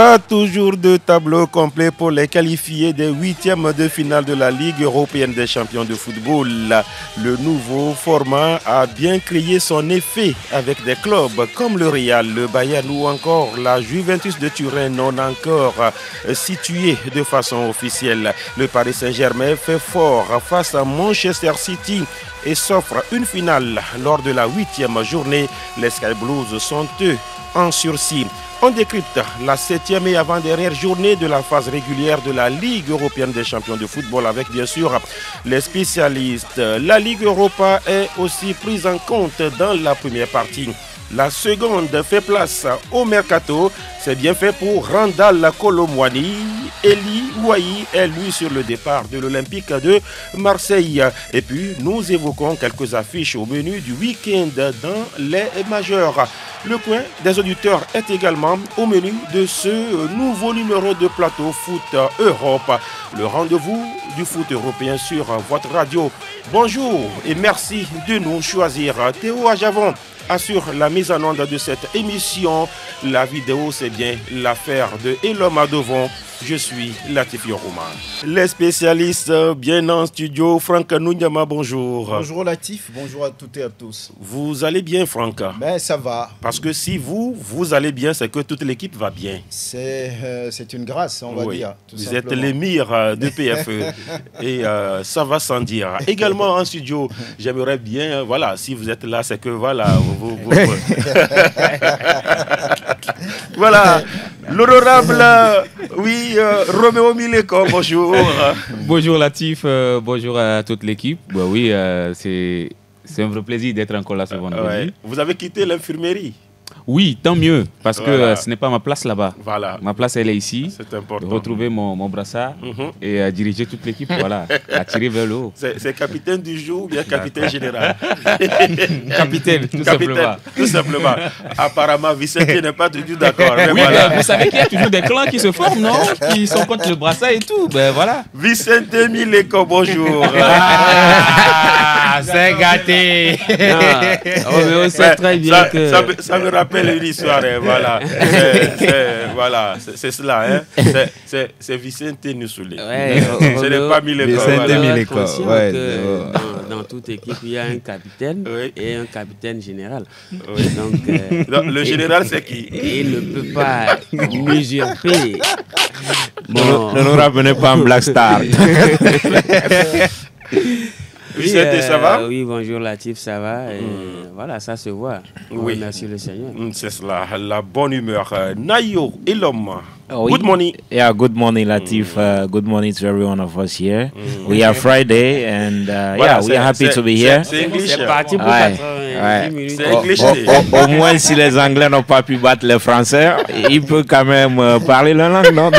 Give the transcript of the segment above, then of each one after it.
Pas toujours de tableau complet pour les qualifiés des huitièmes de finale de la Ligue européenne des champions de football. Le nouveau format a bien créé son effet avec des clubs comme le Real, le Bayern ou encore la Juventus de Turin non encore situés de façon officielle. Le Paris Saint-Germain fait fort face à Manchester City et s'offre une finale lors de la huitième journée. Les Sky Blues sont eux en sursis. On décrypte la 7e et avant-dernière journée de la phase régulière de la Ligue européenne des champions de football avec bien sûr les spécialistes. La Ligue Europa est aussi prise en compte dans la première partie. La seconde fait place au mercato. C'est bien fait pour Randal Kolo Muani. Eli Ouahi est lui sur le départ de l'Olympique de Marseille. Et puis nous évoquons quelques affiches au menu du week-end dans les majeurs. Le coin des auditeurs est également au menu de ce nouveau numéro de Plateau Foot Europe. Le rendez-vous du foot européen sur votre radio. Bonjour et merci de nous choisir. Théo Ajavon assure la mise en onde de cette émission. La vidéo, c'est bien l'affaire de Elom Adovon. Je suis Latif Yorouma. Les spécialistes bien en studio. Franck Nounyama, bonjour. Bonjour Latif, bonjour à toutes et à tous. Vous allez bien, Franck? Ben ça va. Parce que si vous allez bien, c'est que toute l'équipe va bien. C'est une grâce, on va dire. Vous êtes l'émir de PFE et ça va sans dire. Également en studio, j'aimerais bien, voilà, si vous êtes là, c'est que voilà, voilà, l'honorable, oui, Roméo Mileko, bonjour. Bonjour Latif, bonjour à toute l'équipe. Bah oui, c'est un vrai plaisir d'être encore là ce vendredi. Ouais. Vous avez quitté l'infirmerie? Oui, tant mieux, parce que ce n'est pas ma place là-bas. Voilà. Ma place, elle est ici. C'est important. De retrouver mon brassard et diriger toute l'équipe, voilà, à tirer vers le haut. C'est capitaine du jour ou bien capitaine général? Capitaine, tout simplement. Tout simplement. Apparemment, Vicente n'est pas du tout d'accord. Oui, voilà. vous savez qu'il y a toujours des clans qui se forment, non? Qui sont contre le brassard et tout. Ben voilà. Vicente Mileko, bonjour. C'est gâté. Mais on sait très bien que... Ça me rappelle une histoire, hein, voilà. C'est cela, hein. C'est Vicente Nussouli. Ouais, ce n'est pas Mileko. Vicente Mileko. Ouais, dans toute équipe, il y a un capitaine et un capitaine général. Oui. Donc, le général, c'est qui? Il ne peut pas usurper. Ne nous ramenez pas en Black Star. Vicente, ça va? Oui, bonjour Latif, ça va. Voilà, ça se voit. Oui. Merci le Seigneur. C'est cela, la bonne humeur. Nayo Elom. Oui. Good morning. Yeah, good morning, Latif. Good morning to every one of us here. We are Friday, and Voilà, we are happy to be here. C'est English. C'est parti pour Ouais. 90 minutes. C'est English. Au moins, si les Anglais n'ont pas pu battre les Français, ils peuvent quand même parler la langue, non?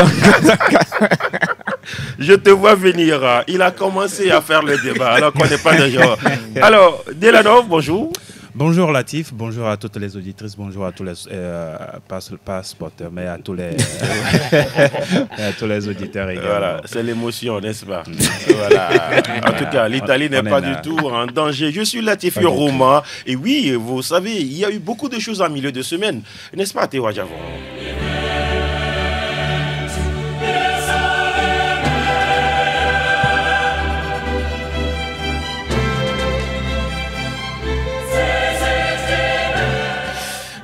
Je te vois venir. Il a commencé à faire le débat, alors qu'on n'est pas de genre. Alors, Delanov, bonjour. Bonjour Latif, bonjour à toutes les auditrices, bonjour à tous les pas sporteurs, mais à tous les à tous les auditeurs également. Voilà, c'est l'émotion, n'est-ce pas? Voilà. En tout cas, l'Italie n'est pas du tout en danger. Je suis Latif Yorouma. Et oui, vous savez, il y a eu beaucoup de choses en milieu de semaine, n'est-ce pas, Théo Ajavon?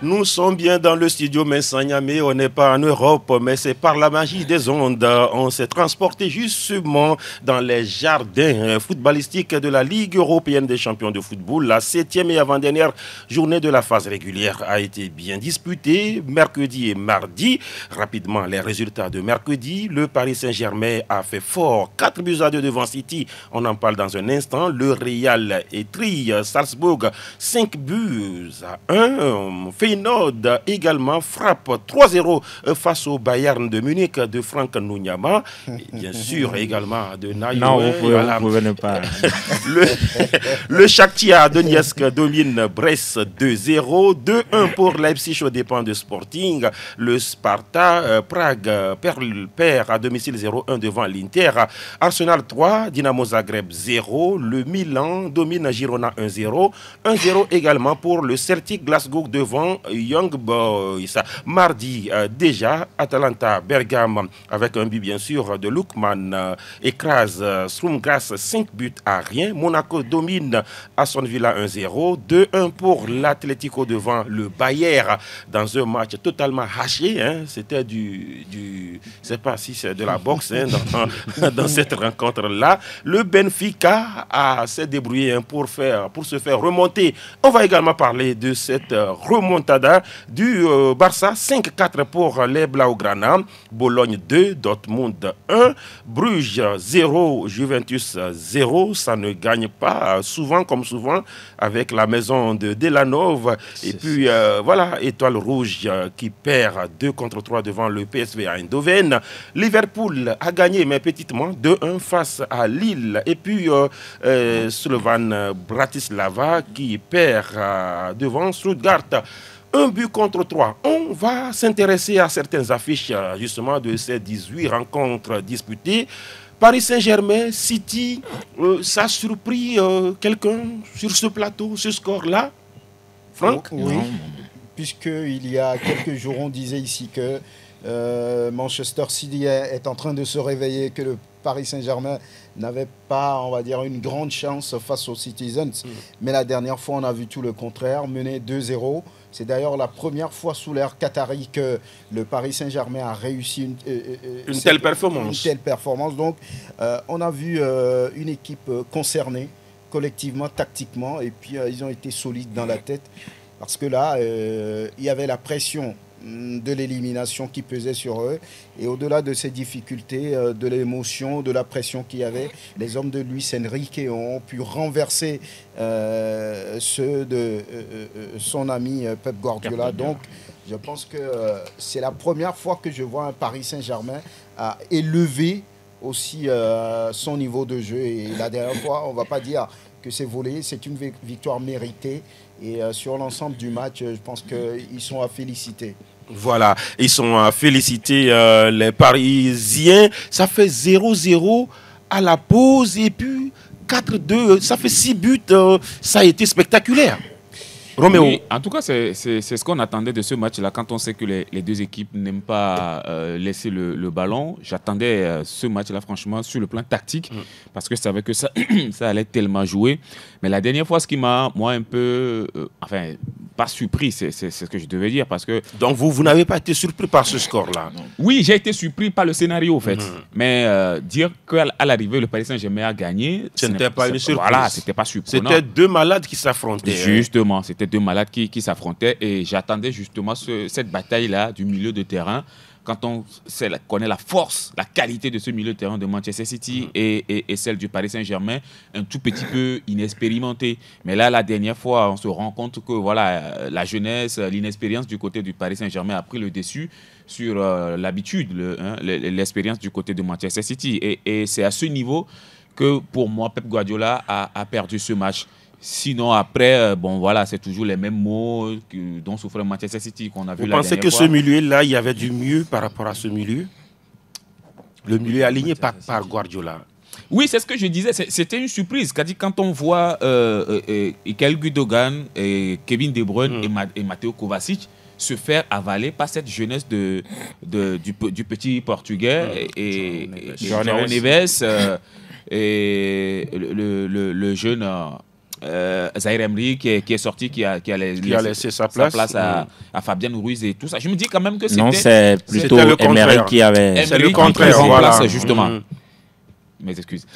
Nous sommes bien dans le studio Mensanyame, on n'est pas en Europe, mais c'est par la magie des ondes. On s'est transporté justement dans les jardins footballistiques de la Ligue européenne des champions de football. La 7e et avant-dernière journée de la phase régulière a été bien disputée, mercredi et mardi. Rapidement, les résultats de mercredi. Le Paris Saint-Germain a fait fort, 4-2 devant City. On en parle dans un instant. Le Real étrie Salzbourg, 5-1. Feyenoord également frappe 3-0 face au Bayern de Munich de Franck Nounyama. Et bien sûr également de Naïo. Non, vous pouvez ne pas. Le Shakhtar Donetsk domine Brest 2-0. 2-1 pour Leipzig aux dépens de Sporting. Le Sparta Prague perd à domicile 0-1 devant l'Inter. Arsenal 3, Dynamo Zagreb 0. Le Milan domine Girona 1-0. 1-0 également pour le Celtic Glasgow devant Young Boys. Mardi, déjà, Atalanta Bergame, avec un but bien sûr de Lookman, écrase Strumgrass 5-1. Monaco domine Aston Villa 1-0. 2-1 pour l'Atlético devant le Bayern dans un match totalement haché. Hein. C'était je ne sais pas si c'est de la boxe hein, dans cette rencontre-là. Le Benfica s'est débrouillé hein, pour se faire remonter. On va également parler de cette remontada du Barça. 5-4 pour les Blaugrana. Bologne 2, Dortmund 1. Bruges 0, Juventus 0. Ça ne gagne pas souvent comme souvent avec la maison de Delanove. Et puis voilà, Étoile Rouge qui perd 2-3 devant le PSV Eindhoven. Liverpool a gagné mais petitement 2-1 face à Lille. Et puis Slovan Bratislava qui perd devant Stuttgart. 1-3. On va s'intéresser à certaines affiches justement de ces 18 rencontres disputées. Paris Saint-Germain, City, ça a surpris quelqu'un sur ce plateau, ce score-là, Franck? Oui, puisqu'il y a quelques jours, on disait ici que Manchester City est en train de se réveiller, que le Paris Saint-Germain n'avait pas, on va dire, une grande chance face aux Citizens. Mais la dernière fois, on a vu tout le contraire, mené 2-0. C'est d'ailleurs la première fois sous l'ère qatari que le Paris Saint-Germain a réussi une telle performance. Donc, on a vu une équipe concernée, collectivement, tactiquement, et puis ils ont été solides dans la tête. Parce que là, il y avait la pression de l'élimination qui pesait sur eux. Et au-delà de ces difficultés, de l'émotion, de la pression qu'il y avait, les hommes de Luis Enrique ont pu renverser ceux de son ami Pep Guardiola. Donc, je pense que c'est la première fois que je vois un Paris Saint-Germain à élever aussi son niveau de jeu. Et la dernière fois, on ne va pas dire que c'est volé, c'est une victoire méritée. Et sur l'ensemble du match, je pense qu'ils sont à féliciter. Voilà, ils sont à féliciter les Parisiens. Ça fait 0-0 à la pause et puis 4-2, ça fait 6 buts. Ça a été spectaculaire. Roméo. Oui, en tout cas, c'est ce qu'on attendait de ce match-là. Quand on sait que les deux équipes n'aiment pas laisser le ballon, j'attendais ce match-là, franchement, sur le plan tactique, parce que je savais que ça allait tellement jouer. Mais la dernière fois, ce qui m'a, moi, un peu... enfin, pas surpris, c'est ce que je devais dire, parce que... Donc, vous n'avez pas été surpris par ce score-là? Oui, j'ai été surpris par le scénario, en fait. Mais dire qu'à l'arrivée, le Paris Saint-Germain a gagné... Ce n'était pas une surprise. Voilà, c'était pas surprenant. C'était deux malades qui s'affrontaient. Justement, c'était deux malades qui s'affrontaient et j'attendais justement cette bataille-là du milieu de terrain. Quand on connaît la force, la qualité de ce milieu de terrain de Manchester City et celle du Paris Saint-Germain, un tout petit peu inexpérimenté. Mais là, la dernière fois, on se rend compte que voilà, la jeunesse, l'inexpérience du côté du Paris Saint-Germain a pris le dessus sur l'habitude, l'expérience du côté de Manchester City. Et c'est à ce niveau que, pour moi, Pep Guardiola a perdu ce match. Sinon, après, bon, voilà, c'est toujours les mêmes mots dont souffrait Manchester City qu'on a vu la dernière fois. Vous pensez que ce milieu-là, il y avait du mieux par rapport à ce milieu? Le milieu aligné par Guardiola. Oui, c'est ce que je disais. C'était une surprise. Quand on voit Ilkay Gundogan, Kevin De Bruyne et Matteo Kovacic se faire avaler par cette jeunesse du petit Portugais et João Neves et le jeune... Zaïre Emery qui est sorti, qui a laissé sa place à Fabien Ruiz et tout ça. Je me dis quand même que c'était... Non, c'est plutôt Emery qui avait... C'est le contraire, voilà. Justement. Mes excuses.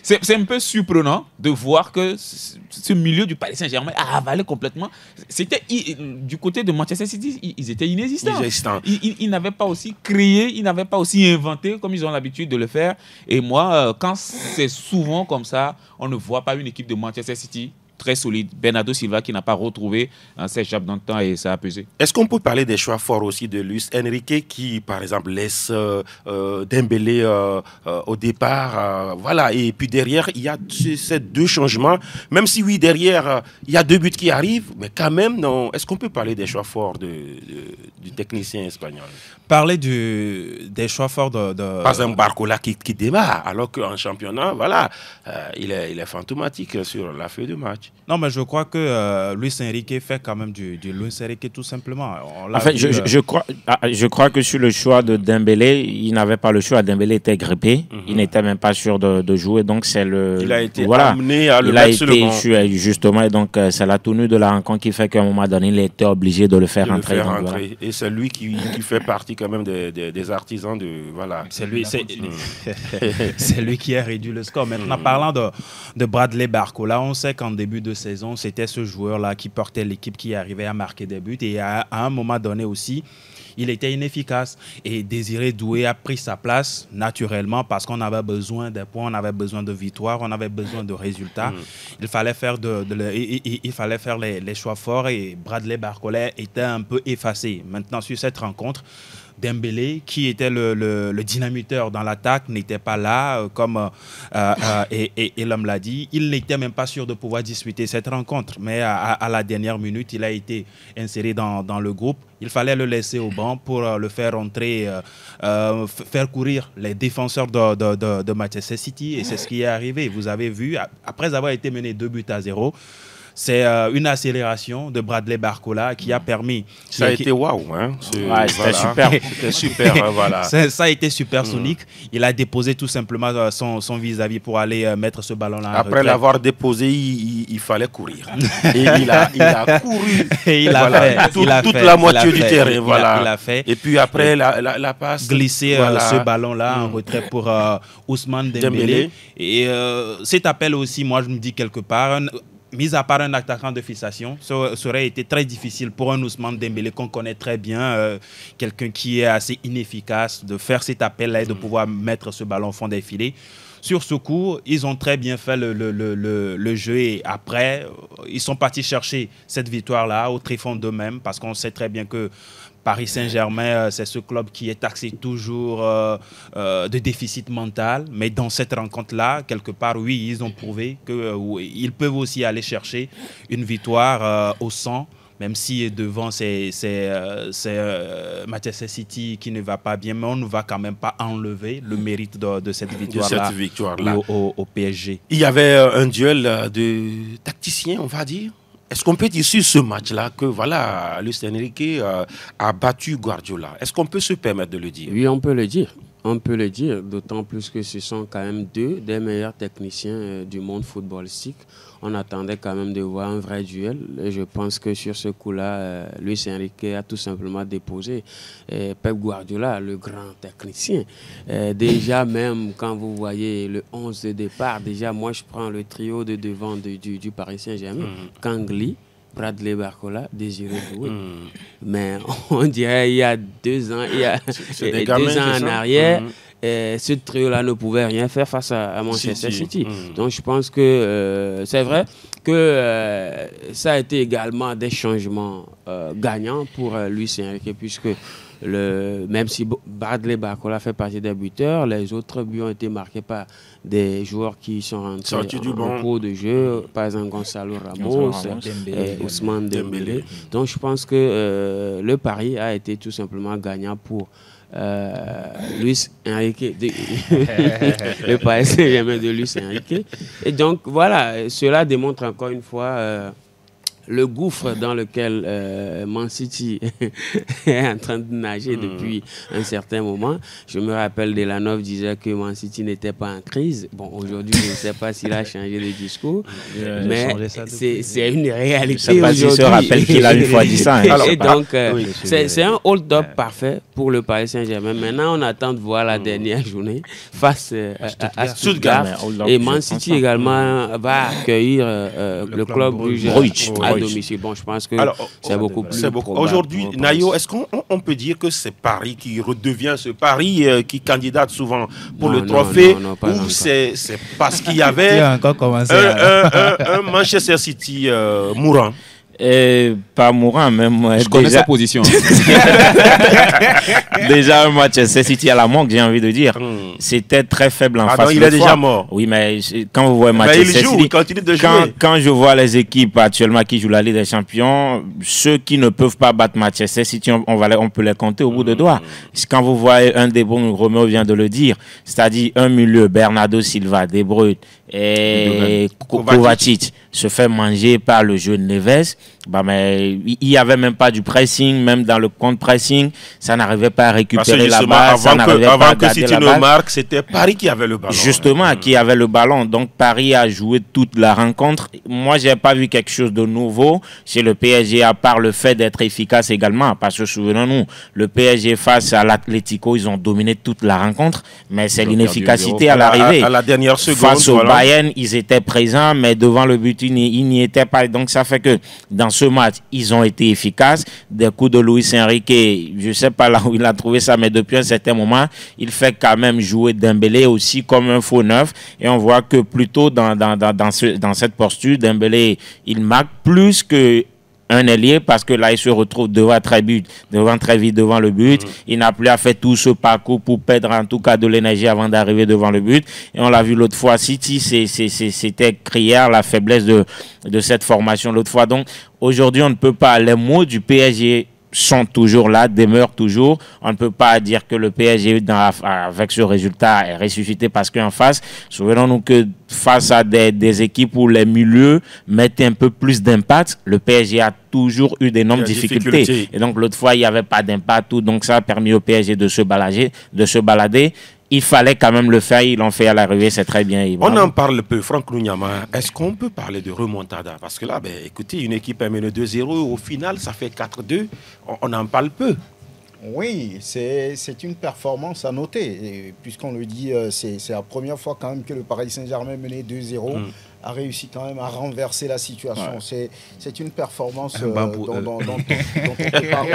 C'est un peu surprenant de voir que ce milieu du Paris Saint-Germain a avalé complètement. C'était du côté de Manchester City, ils étaient inexistants. Ils n'avaient pas aussi créé, ils n'avaient pas aussi inventé comme ils ont l'habitude de le faire. Et moi, quand c'est souvent comme ça, on ne voit pas une équipe de Manchester City très solide. Bernardo Silva qui n'a pas retrouvé ses échappes dans le temps et ça a pesé. Est-ce qu'on peut parler des choix forts aussi de Luis Enrique qui, par exemple, laisse Dembélé au départ, voilà, et puis derrière, il y a ces deux changements, même si oui, derrière, il y a 2 buts qui arrivent, mais quand même, non. Est-ce qu'on peut parler des choix forts du technicien espagnol? Parler des choix forts de... Pas un Barcola qui démarre, alors qu'en championnat, voilà, il est fantomatique sur la feuille de match. Non, mais je crois que Luis Enrique fait quand même du Luis Enrique tout simplement. En fait, je crois que sur le choix de Dembélé, il n'avait pas le choix. Dembélé était grippé, il n'était même pas sûr de jouer, donc c'est le. Il a été amené à le mettre sur le banc. Justement, et donc c'est la tenue de la rencontre qui fait qu'à un moment donné, il était obligé de le faire rentrer. Voilà. Et c'est lui qui fait partie quand même des artisans de voilà. C'est lui qui a réduit le score. Maintenant, parlant de Bradley Barcola, on sait qu'en début de saison, c'était ce joueur-là qui portait l'équipe, qui arrivait à marquer des buts. Et à un moment donné aussi, il était inefficace. Et Désiré Doué a pris sa place naturellement parce qu'on avait besoin des points, on avait besoin de victoires, on avait besoin de résultats. Il fallait faire, il fallait faire les choix forts et Bradley Barcola était un peu effacé. Maintenant, sur cette rencontre, Dembélé, qui était le dynamiteur dans l'attaque, n'était pas là, comme l'homme l'a dit. Il n'était même pas sûr de pouvoir disputer cette rencontre. Mais à la dernière minute, il a été inséré dans le groupe. Il fallait le laisser au banc pour le faire entrer, faire courir les défenseurs de Manchester City. Et c'est ce qui est arrivé. Vous avez vu, après avoir été mené 2-0, c'est une accélération de Bradley Barcola qui a permis... Ça a été waouh, hein. C'était super. C'était super, voilà. Ça a été supersonique. Il a déposé tout simplement son vis-à-vis pour aller mettre ce ballon-là en Après l'avoir déposé, il fallait courir. Et il a couru. Et il a fait toute la moitié du terrain, voilà. Il a fait. Et puis après, la passe... Glisser ce ballon-là en retrait pour Ousmane Dembélé. Et cet appel aussi, moi, je me dis quelque part... Mis à part un attaquant de fixation, ça aurait été très difficile pour un Ousmane Dembélé qu'on connaît très bien, quelqu'un qui est assez inefficace, de faire cet appel-là et de pouvoir mettre ce ballon au fond des filets. Sur ce coup, ils ont très bien fait le jeu et après, ils sont partis chercher cette victoire-là au tréfonds d'eux-mêmes parce qu'on sait très bien que Paris Saint-Germain, c'est ce club qui est taxé toujours de déficit mental. Mais dans cette rencontre-là, quelque part, oui, ils ont prouvé qu'ils peuvent aussi aller chercher une victoire au 100. Même si devant, c'est Manchester City qui ne va pas bien, mais on ne va quand même pas enlever le mérite de cette victoire-là au PSG. Il y avait un duel de tacticiens, on va dire. Est-ce qu'on peut dire sur ce match-là que voilà, Luis Enrique a battu Guardiola? Est-ce qu'on peut se permettre de le dire? Oui, on peut le dire. On peut le dire, d'autant plus que ce sont quand même deux des meilleurs techniciens du monde footballistique. On attendait quand même de voir un vrai duel. Et je pense que sur ce coup-là, Luis Enrique a tout simplement déposé Pep Guardiola, le grand technicien. Déjà, même quand vous voyez le 11 de départ, déjà, moi, je prends le trio de devant du Paris Saint-Germain. Kangli, Bradley Barcola, Désiré Doué. Mais on dirait il y a 2 ans, en arrière, ce trio-là ne pouvait rien faire face à Manchester City. Donc je pense que c'est vrai que ça a été également des changements gagnants pour Luis Enrique, puisque même si Bradley Barcola fait partie des buteurs, les autres buts ont été marqués par des joueurs qui sont rentrés en cours de jeu, par exemple Gonzalo Ramos, Ousmane Dembélé. Donc je pense que le pari a été tout simplement gagnant pour Luis Enrique, le Paris Saint-Germain de Luis Enrique. Et donc voilà, cela démontre encore une fois le gouffre dans lequel Man City est en train de nager depuis un certain moment. Je me rappelle, Delanov disait que Man City n'était pas en crise. Bon, aujourd'hui, je ne sais pas s'il a changé de discours, mais c'est une réalité aujourd'hui. Je ne sais pas s'il se rappelle qu'il a une fois dit ça. Alors, et donc, c'est un hold-up parfait pour le Paris Saint-Germain. Maintenant, on attend de voir la dernière journée face à Stuttgart. Et Man City également va accueillir le club Bruges à domicile. Bon, je pense que c'est beaucoup plus probable. Aujourd'hui, Nayo, est-ce qu'on peut dire que c'est Paris qui redevient ce Paris qui candidate souvent pour le trophée, ou c'est parce qu'il y avait un Manchester City mourant? Pas mourant, même. Je connais sa position. Déjà, un Manchester City à la manque, j'ai envie de dire. C'était très faible en face. Il est déjà mort. Oui, mais quand vous voyez Manchester City, il continue de jouer. Quand je vois les équipes actuellement qui jouent la Ligue des Champions, ceux qui ne peuvent pas battre Manchester City, on peut les compter au bout de doigts. Quand vous voyez un De Bruyne, Roméo vient de le dire, c'est-à-dire un milieu, Bernardo Silva, De Bruyne et Kovacic. se fait manger par le jeu de Neves. Bah, mais il n'y avait même pas du pressing, même dans le contre-pressing, ça n'arrivait pas à récupérer la balle. Avant que City ne marque, c'était Paris qui avait le ballon. Justement, qui avait le ballon. Donc Paris a joué toute la rencontre. Moi, je n'ai pas vu quelque chose de nouveau chez le PSG, à part le fait d'être efficace également. Parce que souvenons-nous, le PSG face à l'Atlético, ils ont dominé toute la rencontre, mais c'est l'inefficacité à l'arrivée. À la dernière seconde. Face au Bayern, ils étaient présents, mais devant le but, ils n'y étaient pas. Donc ça fait que dans ce match, ils ont été efficaces. Des coups de Luis Enrique, je ne sais pas là où il a trouvé ça, mais depuis un certain moment, il fait quand même jouer Dembélé aussi comme un faux neuf. Et on voit que plutôt dans cette posture, Dembélé, il marque plus que un ailier, parce que là, il se retrouve devant très vite devant le but. Il n'a plus à faire tout ce parcours pour perdre en tout cas de l'énergie avant d'arriver devant le but. Et on l'a vu l'autre fois, City, c'était crier la faiblesse de cette formation l'autre fois. Donc, aujourd'hui, on ne peut pas, les mots du PSG sont toujours là, demeurent toujours. On ne peut pas dire que le PSG, avec ce résultat, est ressuscité parce qu'en face, souvenons-nous que face à des équipes où les milieux mettent un peu plus d'impact, le PSG a toujours eu d'énormes difficultés. Et donc, l'autre fois, il n'y avait pas d'impact. Donc, ça a permis au PSG de se balader. Il fallait quand même le faire, ils l'ont fait à l'arrivée, c'est très bien. On en parle peu, Franck Lunyama. Est-ce qu'on peut parler de remontada? Parce que là, écoutez, une équipe a mené 2-0, au final, ça fait 4-2. On en parle peu. Oui, c'est une performance à noter. Puisqu'on le dit, c'est la première fois quand même que le Paris Saint-Germain mené 2-0. A réussi quand même à renverser la situation. Ouais. C'est une performance dont on peut parler.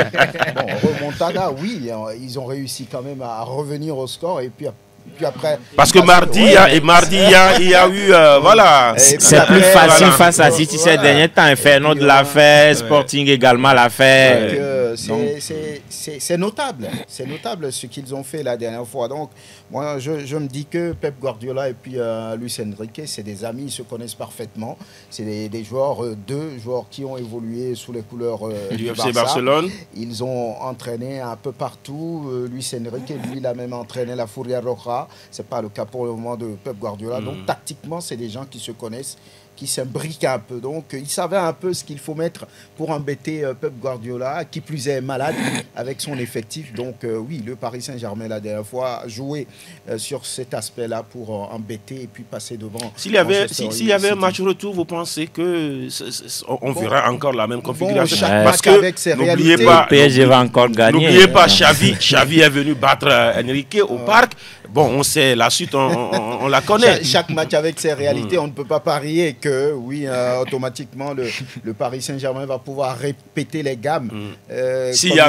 Bon, remontada, oui, ils ont réussi quand même à revenir au score et puis après... Parce que mardi, il y a eu... voilà. C'est plus facile face à City ces derniers temps. Feyenoord l'a fait, Sporting également l'a fait. C'est notable. C'est notable ce qu'ils ont fait la dernière fois. Donc, moi, je me dis que Pep Guardiola et puis Luis Enrique, c'est des amis, ils se connaissent parfaiement. C'est des joueurs, deux joueurs qui ont évolué sous les couleurs du FC Barcelone. Ils ont entraîné un peu partout. Luis Enrique, lui, il a même entraîné la Furia Roja. Ce n'est pas le cas pour le moment de Pep Guardiola. Donc, tactiquement, c'est des gens qui se connaissent, qui s'imbriquent un peu. Donc, il savait un peu ce qu'il faut mettre pour embêter Pep Guardiola, qui plus est malade avec son effectif. Donc, oui, le Paris Saint-Germain, la dernière fois, a joué sur cet aspect-là pour embêter et puis passer devant. S'il y avait un match retour, vous pensez que on verra encore la même configuration? Parce que n'oubliez pas, le PSG va encore gagner. N'oubliez pas, Xavi est venu battre Enrique au parc. Bon, on sait, la suite, on la connaît. Chaque match avec ses réalités, on ne peut pas parier que, oui, automatiquement, le Paris Saint-Germain va pouvoir répéter les gammes. S'il y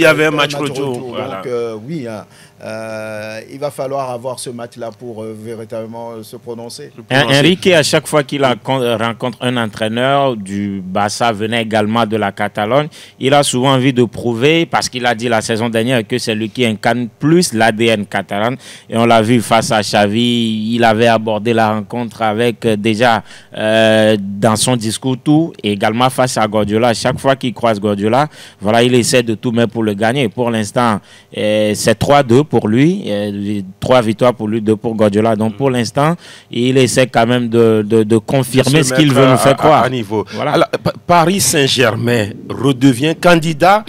avait un match retour. Voilà. Donc, oui, il va falloir avoir ce match-là pour véritablement se prononcer. Enrique, à chaque fois qu'il rencontre un entraîneur du Barça, venait également de la Catalogne, il a souvent envie de prouver, parce qu'il a dit la saison dernière que c'est lui qui incarne plus l'ADN catalan. Et on l'a vu face à Xavi, il avait abordé la rencontre avec déjà dans son discours tout, et également face à Guardiola. À chaque fois qu'il croise Guardiola, voilà, il essaie de tout mettre pour le gagner. Pour l'instant, c'est 3-2 pour lui, 3 victoires pour lui, 2 pour Guardiola. Donc pour l'instant, il essaie quand même de confirmer ce qu'il veut nous faire croire. À niveau. Voilà. Alors, Paris Saint-Germain redevient candidat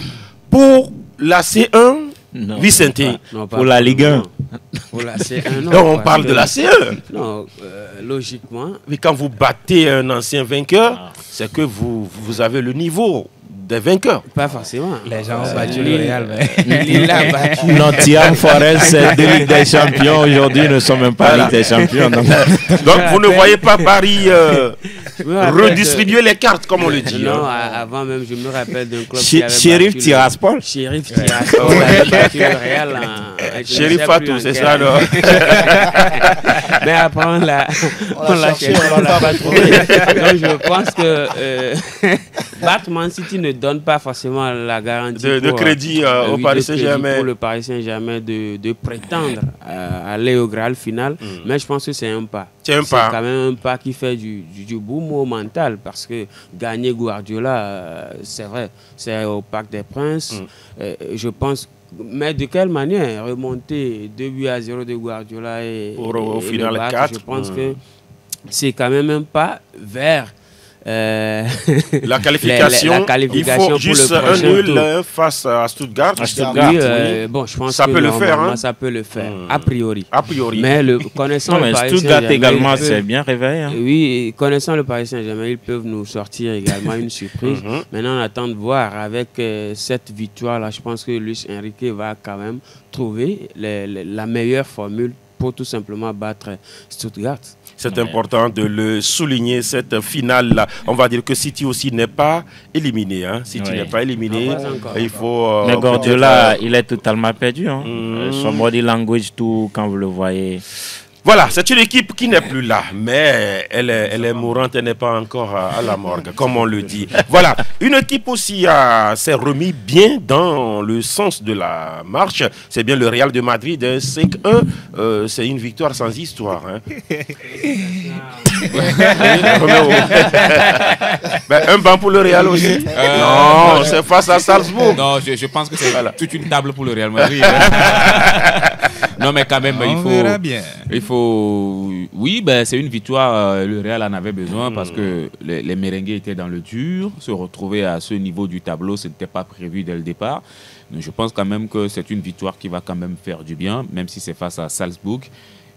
pour la C1. Non, Vicente, pour la Ligue 1. Pour la C1, non. Non, on parle de la C1. Non, logiquement. Mais quand vous battez un ancien vainqueur, c'est que vous avez le niveau des vainqueurs. Pas forcément. Les gens ont battu le Real. Il a battu. Nottingham Forest, c'est de Ligue des Champions. Aujourd'hui, ne sont même pas Ligue des Champions. Donc vous ne voyez pas Paris redistribuer les cartes, comme on le dit. Non, avant même, je me rappelle d'un club qui avait Sheriff Tiraspol. Sheriff Tiraspol avait battu le Real. Sheriff Fatou, c'est ça, non? Mais après, on l'a pas trouvé. Donc, je pense que Batman City ne donne pas forcément la garantie de crédit au Paris Saint-Germain. Pour le Paris Saint-Germain de prétendre aller au Graal final. Mais je pense que c'est un pas. C'est quand même un pas qui fait du boom au mental, parce que gagner Guardiola, c'est vrai, c'est au Parc des Princes. Je pense. Mais de quelle manière remonter 2-0 de Guardiola et au final le Barça, 4. Je pense que c'est quand même un pas vers La qualification, il faut juste un nul face à Stuttgart. Oui, bon, je pense ça que peut le faire, hein? ça peut le faire, a priori. A priori. Mais connaissant le Paris Stuttgart Saint-Germain, également, c'est bien réveillé. Hein? Oui, connaissant le Paris Saint-Germain, ils peuvent nous sortir également une surprise. Maintenant, on attend de voir avec cette victoire-là. Je pense que Luis Enrique va quand même trouver la meilleure formule pour tout simplement battre Stuttgart. C'est important de le souligner, cette finale-là. On va dire que City aussi n'est pas éliminé. Hein. City n'est pas éliminé. Il faut, mais Guardiola, il est totalement perdu. Hein. Son body language, tout, quand vous le voyez. Voilà, c'est une équipe qui n'est plus là, mais elle est mourante, elle n'est pas encore à la morgue, comme on le dit. Voilà, une équipe aussi s'est remis bien dans le sens de la marche. C'est bien le Real de Madrid, 5-1. C'est une victoire sans histoire. Hein. Un banc pour le Real aussi. Non, c'est face à Salzbourg. Non, je pense que c'est toute une table pour le Real Madrid. Non, mais quand même, il faut. Oui, c'est une victoire. Le Real en avait besoin parce que les merengues étaient dans le dur. Se retrouver à ce niveau du tableau, ce n'était pas prévu dès le départ. Donc, je pense quand même que c'est une victoire qui va quand même faire du bien, même si c'est face à Salzbourg.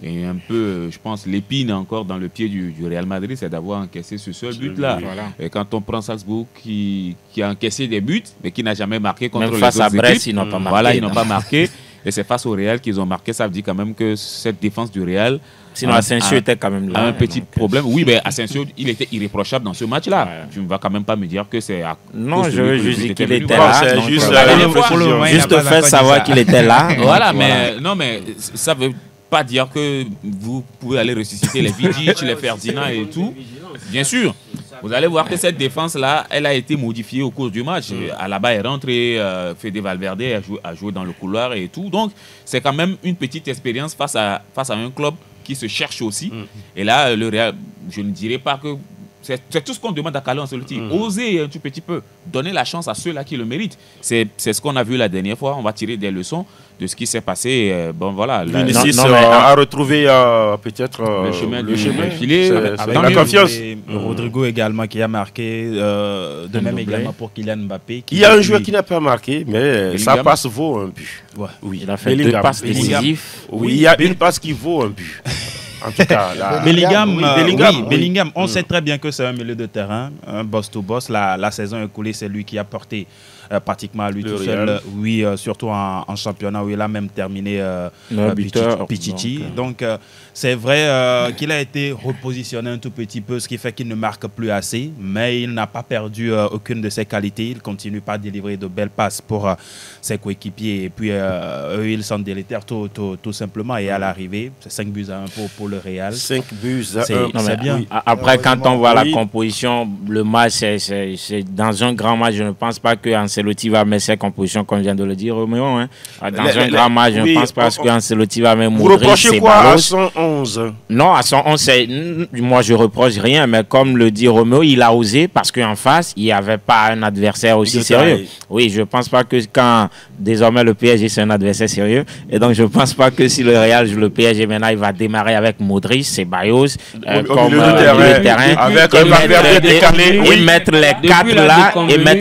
Et un peu, je pense, l'épine encore dans le pied du Real Madrid, c'est d'avoir encaissé ce seul but-là. Voilà. Et quand on prend Salzbourg qui a encaissé des buts, mais qui n'a jamais marqué contre les autres équipes. Face à Brest, ils n'ont pas marqué. Voilà, ils n'ont pas marqué. Et c'est face au Real qu'ils ont marqué. Ça veut dire quand même que cette défense du Real... Sinon, Asensio était quand même là. Un petit problème. Oui, mais Asensio, il était irréprochable dans ce match-là. Ouais. Tu ne vas quand même pas me dire que c'est... Non, je dis qu'il était là. C'est juste faire savoir qu'il était là. Voilà, mais non, mais ça veut pas dire que vous pouvez aller ressusciter les Vidic, les Ferdinand et tout. Bien sûr. Vous allez voir que cette défense-là, elle a été modifiée au cours du match. Alaba est rentré, Fede Valverde a joué dans le couloir et tout. Donc, c'est quand même une petite expérience face à un club qui se cherche aussi. Et là, le Real, je ne dirais pas que... C'est tout ce qu'on demande à Carlo Ancelotti. Oser un tout petit peu, donner la chance à ceux-là qui le méritent. C'est ce qu'on a vu la dernière fois. On va tirer des leçons de ce qui s'est passé. Bon, voilà. Vinicius a retrouvé peut-être le chemin filé. Avec la confiance. Rodrigo également qui a marqué, de même également pour Kylian Mbappé. Il y a un joueur qui n'a pas marqué, mais sa passe vaut un but. Ouais. Oui, il a fait 2 passes décisives. Oui, il y a une passe qui vaut un but. En tout cas, Bellingham, on sait très bien que c'est un milieu de terrain, un boss-to-boss. La saison écoulée, c'est lui qui a porté pratiquement à lui tout seul. Oui, surtout en championnat où il a même terminé Pichichi. Donc, c'est vrai qu'il a été repositionné un tout petit peu, ce qui fait qu'il ne marque plus assez, mais il n'a pas perdu aucune de ses qualités. Il continue pas à délivrer de belles passes pour ses coéquipiers. Et puis, eux, ils s'en délétèrent tout simplement. Et à l'arrivée, c'est 5-1 pour le Real. 5-1. C'est bien. Oui. Après, quand on voit la composition, le match, c'est dans un grand match. Je ne pense pas que Ancelotti va mettre cette composition, comme vient de le dire Roméo. Hein. Dans un grand match, je ne pense pas que Ancelotti va mettre Modric. Vous reprochez quoi à 111? Non, à 111, moi je reproche rien, mais comme le dit Roméo, il a osé parce qu'en face, il n'y avait pas un adversaire aussi sérieux. Oui, je ne pense pas que quand désormais le PSG c'est un adversaire sérieux, et donc je ne pense pas que si le Real joue le PSG maintenant, il va démarrer avec Modric, Ceballos, comme milieu de terrain, avec un Valverde décalé, et mettre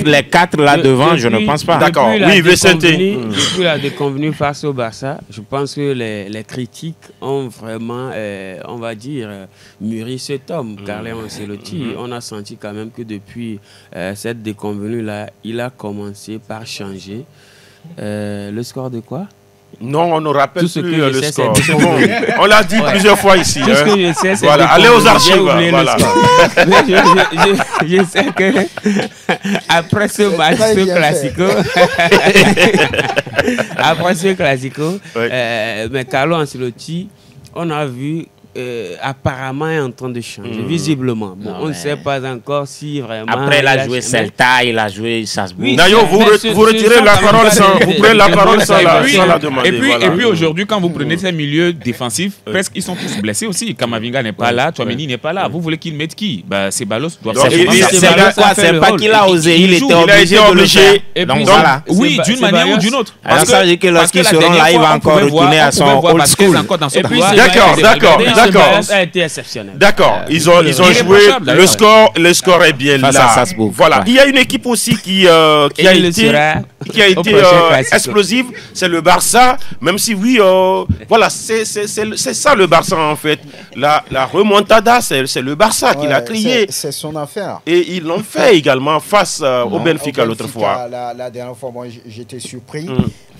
les 4 là devant, je ne pense pas. D'accord. Oui, Vicente. Depuis la déconvenue face au Barça, je pense que les critiques ont vraiment, on va dire, mûri cet homme, Carlo Ancelotti. On a senti quand même que depuis cette déconvenue-là, il a commencé par changer. Le score de quoi? Non, on ne rappelle tout ce plus que le sais, score. Bon, on l'a dit plusieurs fois ici. Tout ce que je sais, c'est voilà. Allez aux archives. Voilà. Je sais que après ce match, ce classico, mais Carlo Ancelotti, on a vu apparemment est en train de changer, visiblement. Bon, on ne sait pas encore si vraiment... Après, il a joué Celta, il a joué Salzbourg. Oui, D'ailleurs, vous retirez la parole sans... Vous prenez la parole sans la demander. Et puis aujourd'hui, quand vous prenez ces milieux défensifs, presque ils sont tous blessés aussi. Kamavinga n'est pas là, Tchouaméni n'est pas là. Vous voulez qu'ils mettent qui? Ceballos doit faire... C'est pas qu'il a osé, il était obligé de le faire. Donc voilà. Oui, d'une manière ou d'une autre. Alors ça veut dire que lorsqu'ils seront là, il va encore retourner à son old school. D'accord. D'accord. a été exceptionnel. D'accord, ils ont joué. irréprochable, Le score est bien Face là. à Salzbourg. Voilà. Ouais. Il y a une équipe aussi qui a été explosive. C'est le Barça. Même si oui, voilà, c'est ça le Barça en fait. La remontada, c'est le Barça qui l'a crié. C'est son affaire. Et ils l'ont fait également face au Benfica l'autre fois. La dernière fois, moi, j'étais surpris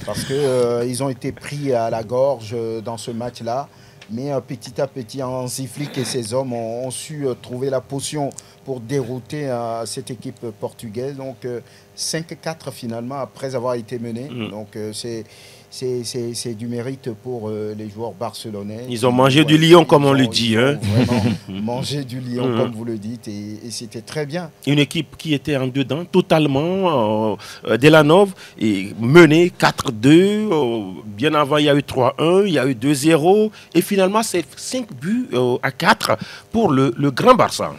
parce qu'ils ont été pris à la gorge dans ce match-là. Mais petit à petit, Hansi Flick et ses hommes ont su trouver la potion pour dérouter cette équipe portugaise. Donc 5-4 finalement après avoir été menés. Donc c'est du mérite pour les joueurs barcelonais. Ils ont mangé du lion, comme on le dit. Ils ont vraiment mangé du lion, comme vous le dites, et c'était très bien. Une équipe qui était en dedans, totalement. Delanov est menée 4-2. Bien avant, il y a eu 3-1, il y a eu 2-0. Et finalement, c'est 5 buts à 4 pour le Grand Barça.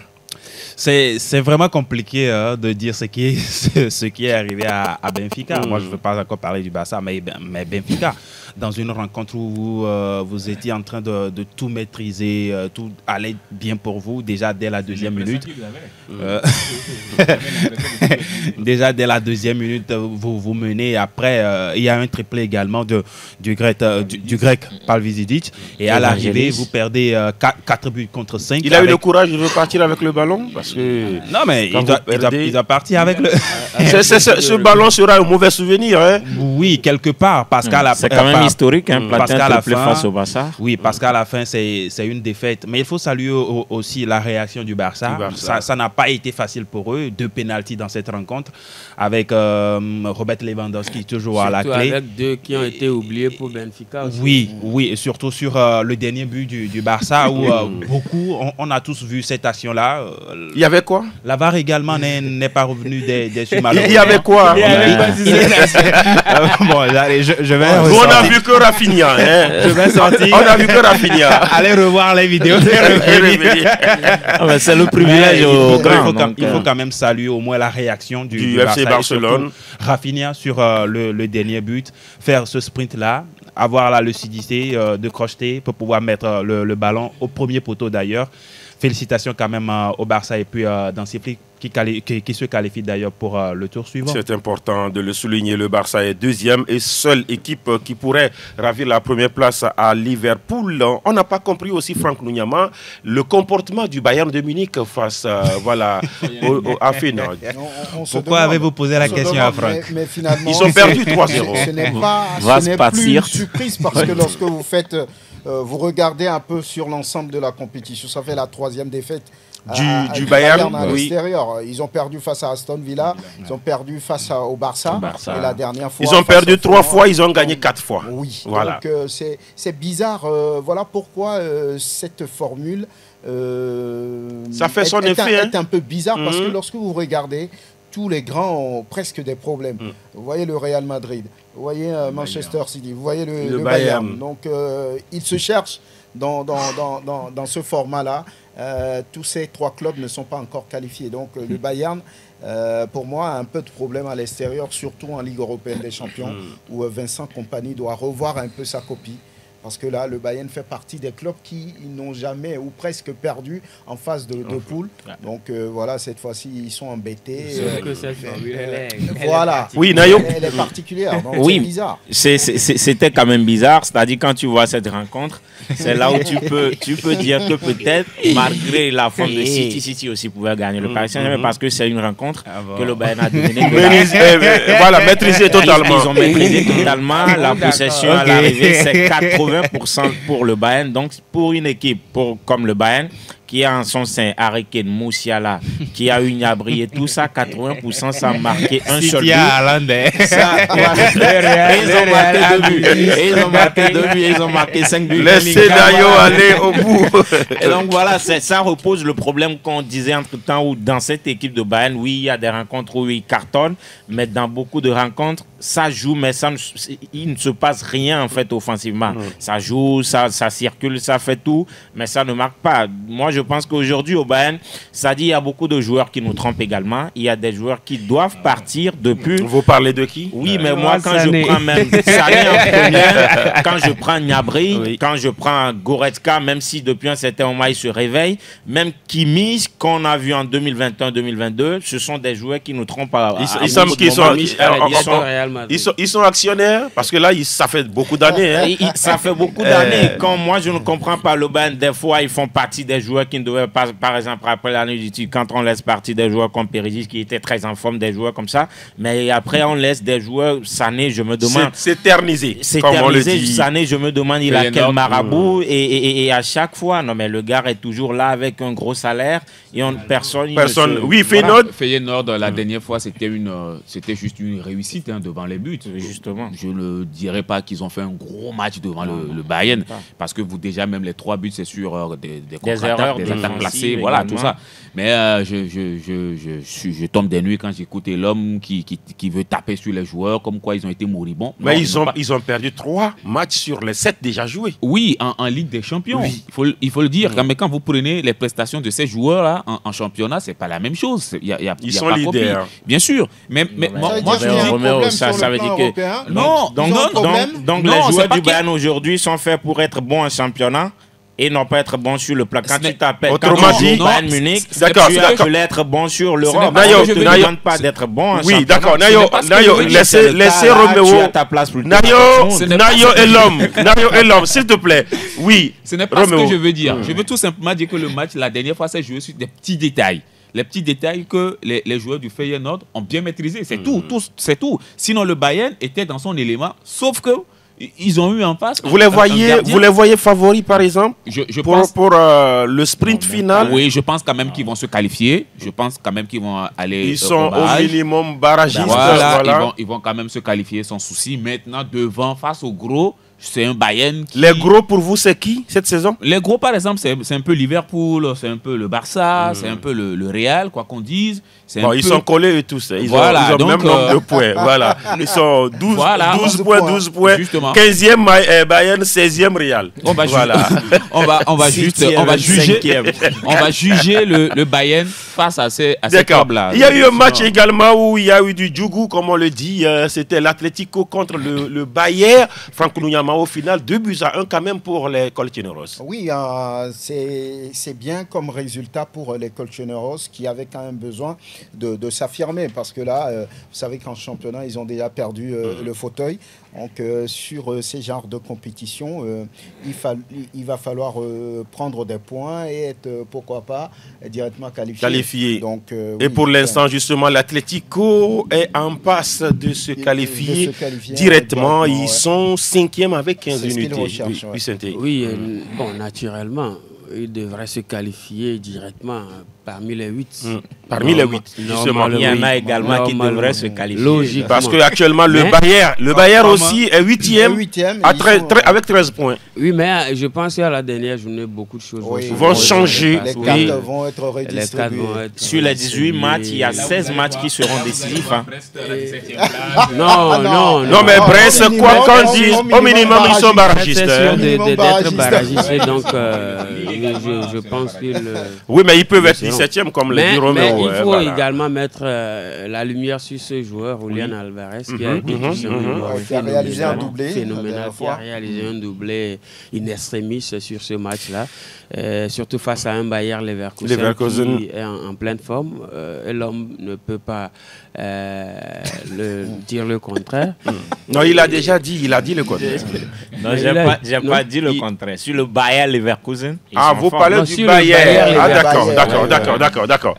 C'est vraiment compliqué de dire ce qui est arrivé à Benfica. Moi, je ne veux pas encore parler du Barça, mais Benfica, dans une rencontre où vous étiez en train de tout maîtriser, tout allait bien pour vous, déjà dès la deuxième minute. Déjà dès la deuxième minute, vous menez. Après, il y a un triplé également du grec Palvizidic. Et à l'arrivée, vous perdez 4 buts contre 5. Il a eu le courage de repartir avec le ballon parce que non, mais il doit partir avec le... ce ballon sera un mauvais souvenir. Hein? Oui, quelque part. Parce qu'à la c'est quand même historique, hein, parce qu'à la fin, face au Barça. Oui, parce qu'à la fin, c'est une défaite. Mais il faut saluer aussi la réaction du Barça. Ça n'a pas été facile pour eux. 2 pénaltys dans cette rencontre avec Robert Lewandowski toujours à la clé. Avec 2 qui ont été oubliés pour Benfica aussi. Oui, et surtout sur le dernier but du Barça où beaucoup, on a tous vu cette action-là. Il y avait quoi? La VAR également n'est pas revenu des il y avait quoi? Bon, allez, je vais on a vu que Rafinha. Hein? Je vais sortir. On a vu que Rafinha. Allez revoir les vidéos. C'est le privilège au grand. Il faut quand même saluer au moins la réaction du FC Barcelone. Rafinha sur le dernier but, faire ce sprint-là, avoir la lucidité de crocheter pour pouvoir mettre le ballon au premier poteau d'ailleurs. Félicitations quand même au Barça et puis dans ces prix qui se qualifie d'ailleurs pour le tour suivant. C'est important de le souligner. Le Barça est deuxième et seule équipe qui pourrait ravir la première place à Liverpool. On n'a pas compris aussi, Franck Nounyama, le comportement du Bayern de Munich face à Feyenoord. Pourquoi avez-vous posé la question à Franck? Mais finalement, ils ont perdu 3-0. Ce n'est plus une surprise parce que lorsque vous faites... vous regardez un peu sur l'ensemble de la compétition. Ça fait la 3e défaite du Bayern à l'extérieur. Ils ont perdu face à Aston Villa, ils ont perdu face au Barça. Et la dernière fois, ils ont perdu 3 fois, ils ont gagné 4 fois. Oui, voilà. Donc c'est bizarre. Voilà pourquoi cette formule ça fait son effet, est un peu bizarre parce que lorsque vous regardez, tous les grands ont presque des problèmes. Vous voyez le Real Madrid, vous voyez Manchester City, vous voyez le Bayern. Donc ils se cherchent dans ce format-là. Tous ces 3 clubs ne sont pas encore qualifiés. Donc le Bayern, pour moi, a un peu de problème à l'extérieur, surtout en Ligue européenne des champions, où Vincent Kompany doit revoir un peu sa copie. Parce que là, le Bayern fait partie des clubs qui n'ont jamais ou presque perdu en phase de poule. Donc voilà, cette fois-ci, ils sont embêtés. Voilà. Oui, Nayo. Elle est particulière. Donc oui, c'est bizarre. C'était quand même bizarre. C'est-à-dire, quand tu vois cette rencontre, c'est là où tu peux dire que peut-être, malgré la forme de City aussi pouvait gagner le Paris Saint-Germain parce que c'est une rencontre que le Bayern a dominée. Voilà, maîtrisé totalement. Ils ont maîtrisé totalement la possession à l'arrivée. C'est 80% pour le Bayern. Donc, pour une équipe comme le Bayern, qui a en son sein Harry Kane, Moussiala, qui a eu Gnabry et tout ça, 80% ça a marqué un seul but. Ils ont marqué 2 buts. Ils ont marqué 2 buts. Ils ont marqué 5 buts. Laissez Nayo aller au bout. Et donc voilà, ça repose le problème qu'on disait entre-temps où dans cette équipe de Bayern, oui, il y a des rencontres où ils cartonnent, mais dans beaucoup de rencontres, ça joue, mais il ne se passe rien en fait offensivement. Ça joue, ça circule, ça fait tout, mais ça ne marque pas. Moi, je pense qu'aujourd'hui, au Bayern, ça dit il y a beaucoup de joueurs qui nous trompent également. Il y a des joueurs qui doivent partir depuis. Vous parlez de qui? Oui, mais moi, quand je prends même Sané en première, quand je prends Gnabry, quand je prends Goretzka, même si depuis un certain moment il se réveille, même Kimmich, qu'on a vu en 2021-2022, ce sont des joueurs qui nous trompent ils sont actionnaires parce que là, ça fait beaucoup d'années. Hein. Ça fait beaucoup d'années. Quand moi, je ne comprends pas le Bayern, des fois, ils font partie des joueurs qui ne devaient pas, par exemple, après l'année du titre, quand on laisse partie des joueurs comme Perisic qui étaient très en forme, des joueurs comme ça. Mais après, on laisse des joueurs, Sané, je me demande. S'éterniser. Sané, je me demande, il a quel marabout. Et à chaque fois, non, mais le gars est toujours là avec un gros salaire et personne. Oui, Feyenoord, la dernière fois, c'était juste une réussite devant les buts. Justement, je ne dirais pas qu'ils ont fait un gros match devant le Bayern, parce que déjà même les 3 buts, c'est sur des contre-attaques, des attaques placées, voilà, tout ça. Mais je tombe des nuits quand j'écoute l'homme qui veut taper sur les joueurs, comme quoi ils ont été moribonds. Mais ils ont perdu 3 matchs sur les 7 déjà joués. Oui, en Ligue des Champions. Oui. Il faut le dire. Mais quand vous prenez les prestations de ces joueurs-là en championnat, c'est pas la même chose. Ils sont leaders. Bien sûr. Mais moi, je dis ça veut dire que donc les joueurs du Bayern aujourd'hui sont faits pour être bons en championnat et non pas être bons sur le plan. Quand tu t'appelles Bayern Munich, tu veux être bon sur l'Europe. Je ne demande pas d'être bon en championnat. Oui, d'accord. Nayo, laissez Roméo. Nayo est l'homme, s'il te plaît. Oui. Ce n'est pas ce que je veux dire. Je veux tout simplement dire que le match, la dernière fois, s'est joué sur des petits détails. Les petits détails que les joueurs du Feyenoord ont bien maîtrisés. C'est tout. C'est tout. Sinon, le Bayern était dans son élément, sauf que ils ont eu en face. Vous les voyez favoris, par exemple, pour le sprint final? Oui, je pense quand même qu'ils vont se qualifier. Je pense quand même qu'ils vont aller. Ils sont au minimum barragistes. Voilà. Ils vont quand même se qualifier sans souci. Maintenant, devant, face aux gros, c'est un Bayern qui... Les gros, pour vous, c'est qui cette saison? Les gros, par exemple, c'est un peu Liverpool, c'est un peu le Barça, c'est un peu le Real, quoi qu'on dise. Ils sont collés et tous. Ils ont le même nombre de points. Voilà. Ils sont 12 points. Justement. 15e Bayern, 16e Real. On va juger le Bayern face à ces clubs-là. Il y a eu un match également où il y a eu du Djougou, comme on le dit. C'était l'Atlético contre le Bayern. Franck Nouyama, au final, 2-1 quand même pour les Colchoneros. Oui, c'est bien comme résultat pour les Colchoneros qui avaient quand même besoin de s'affirmer, parce que là, vous savez qu'en championnat, ils ont déjà perdu le fauteuil. Donc, sur ces genres de compétition, il va falloir prendre des points et être, pourquoi pas, directement qualifié. Donc, et pour l'instant, justement, l'Atlético est en passe de se qualifier directement. Ils sont 5e avec 15 unités. Bon, naturellement, ils devraient se qualifier directement parmi les 8. Parmi les 8, justement. Il y en a également qui devraient se qualifier. Logiquement. Parce qu'actuellement, le Bayern aussi est 8e avec 13 points. Oui, mais je pense qu'à la dernière journée, beaucoup de choses vont changer. Les cartes vont être redistribuées. Sur les 18 matchs, il y a 16 matchs qui seront décisifs. Non, mais Brest, quoi qu'on dise, au minimum, ils sont barragistes. D'être barragistes, donc je pense qu'ils... Oui, mais ils peuvent être 17e comme le dit Roméo. Mais il faut également mettre la lumière sur ce joueur, Julian Alvarez, qui a été réalisé un doublé. Phénoménal, qui a réalisé un doublé in extremis sur ce match-là. Surtout face à un Bayer Leverkusen qui est en pleine forme. Et l'homme ne peut pas dire le contraire. Non, il a déjà dit, le contraire. Non, j'ai pas dit le contraire. Sur le Bayer Leverkusen. Vous parlez du Bayer. D'accord.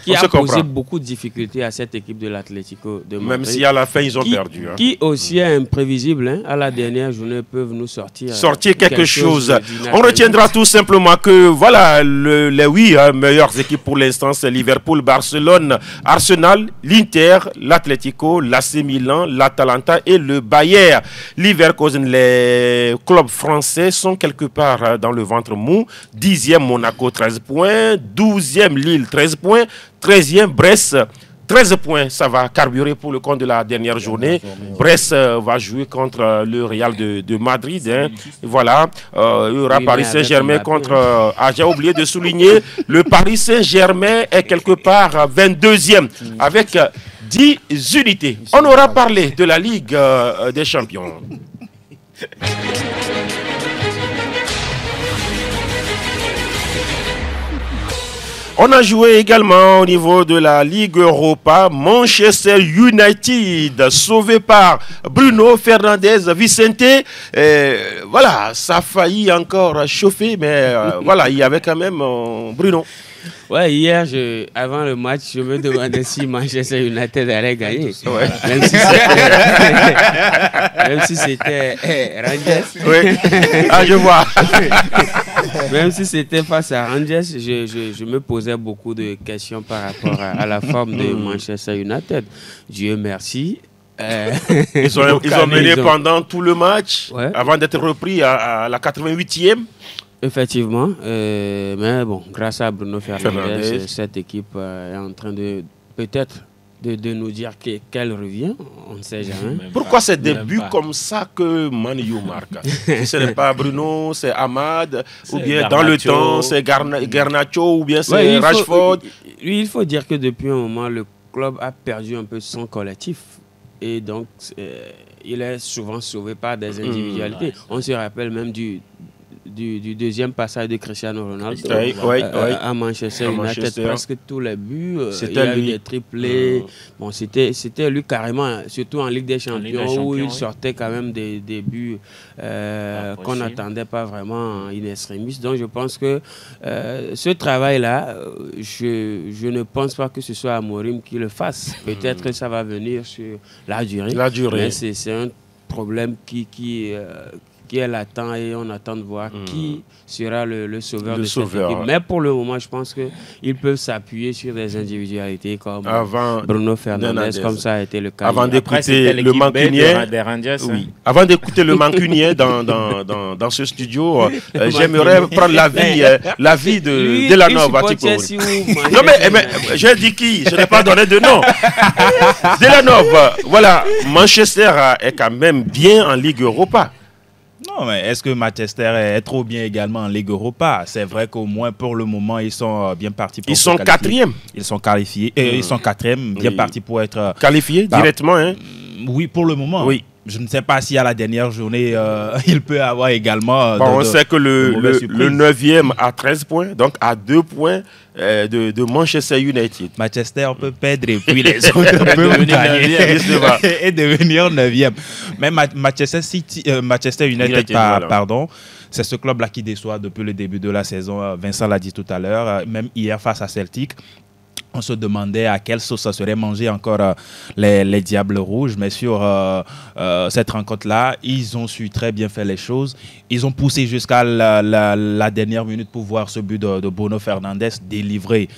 Qui a posé beaucoup de difficultés à cette équipe de l'Atlético de Madrid. Même si à la fin, ils ont perdu. Qui aussi est imprévisible. À la dernière journée, peuvent nous sortir quelque chose. On retiendra tout simplement que voilà, les 8 meilleures équipes pour l'instant, c'est Liverpool, Barcelone, Arsenal, l'Inter, l'Atlético, l'AC Milan, l'Atalanta et le Bayern. Leverkusen, les clubs français sont quelque part dans le ventre mou. 10e Monaco, 13 points. 12e Lille, 13 points. 13e Brest, 13 points, ça va carburer pour le compte de la dernière journée. Brest va jouer contre le Real de Madrid. Hein. Voilà. Il y aura Paris Saint-Germain contre... j'ai oublié de souligner, le Paris Saint-Germain est quelque part 22e avec 10 unités. On aura parlé de la Ligue des Champions. On a joué également au niveau de la Ligue Europa. Manchester United, sauvé par Bruno Fernandes Vicente. Voilà, ça a failli encore chauffer, mais voilà, il y avait quand même Bruno. Ouais, hier, avant le match, je me demandais si Manchester United allait gagner. Ouais. Même si c'était Rangers. Oui. Ah, je vois. Même si c'était face à Rangers, je me posais beaucoup de questions par rapport à la forme de Manchester United. Dieu merci. Ils ont mené pendant tout le match, avant d'être repris à la 88e. Effectivement, mais bon, grâce à Bruno Fernandes, cette équipe est en train de peut-être de nous dire qu'elle revient, on ne sait jamais. Pourquoi c'est des buts comme ça que Manu marque? Si ce n'est pas Bruno, c'est Ahmad, ou bien Garnacho. Dans le temps, c'est Garnacho, ou bien c'est Rashford. Il faut dire que depuis un moment, le club a perdu un peu son collectif. Et donc, il est souvent sauvé par des individualités. On se rappelle même du deuxième passage de Cristiano Ronaldo à Manchester United. Presque tous les buts, il y a eu des triplés. Bon, c'était lui carrément, surtout en Ligue des Champions, où il sortait quand même des buts qu'on n'attendait pas vraiment en in extremis. Donc je pense que ce travail-là, je ne pense pas que ce soit Amorim qui le fasse. Peut-être que ça va venir sur la durée. Mais c'est un problème qui est latent et on attend de voir qui sera le sauveur de cette équipe. Mais pour le moment, je pense qu'ils peuvent s'appuyer sur des individualités comme Bruno Fernandes, comme ça a été le cas. Avant d'écouter le Mancunien, avant d'écouter le Mancunien dans ce studio, j'aimerais prendre l'avis de Delanov. Non mais j'ai dit qui? Je n'ai pas donné de nom. Delanov, voilà, Manchester est quand même bien en Ligue Europa. Non, mais est-ce que Manchester est trop bien également en Ligue Europa? C'est vrai qu'au moins pour le moment, ils sont bien partis pour Ils sont quatrième. Ils sont qualifiés. Ils sont quatrième, bien partis pour être... Qualifiés directement, hein? Oui, pour le moment. Oui. Je ne sais pas si à la dernière journée, il peut avoir également... on sait que le 9e a 13 points, donc à 2 points de Manchester United. Manchester peut perdre et puis les autres peuvent gagner et devenir 9e. Mais Manchester United, pardon, c'est ce club-là qui déçoit depuis le début de la saison. Vincent l'a dit tout à l'heure, même hier face à Celtic. On se demandait à quelle sauce ça serait mangé encore les Diables Rouges. Mais sur cette rencontre-là, ils ont su très bien faire les choses. Ils ont poussé jusqu'à la dernière minute pour voir ce but de Bruno Fernandes délivrer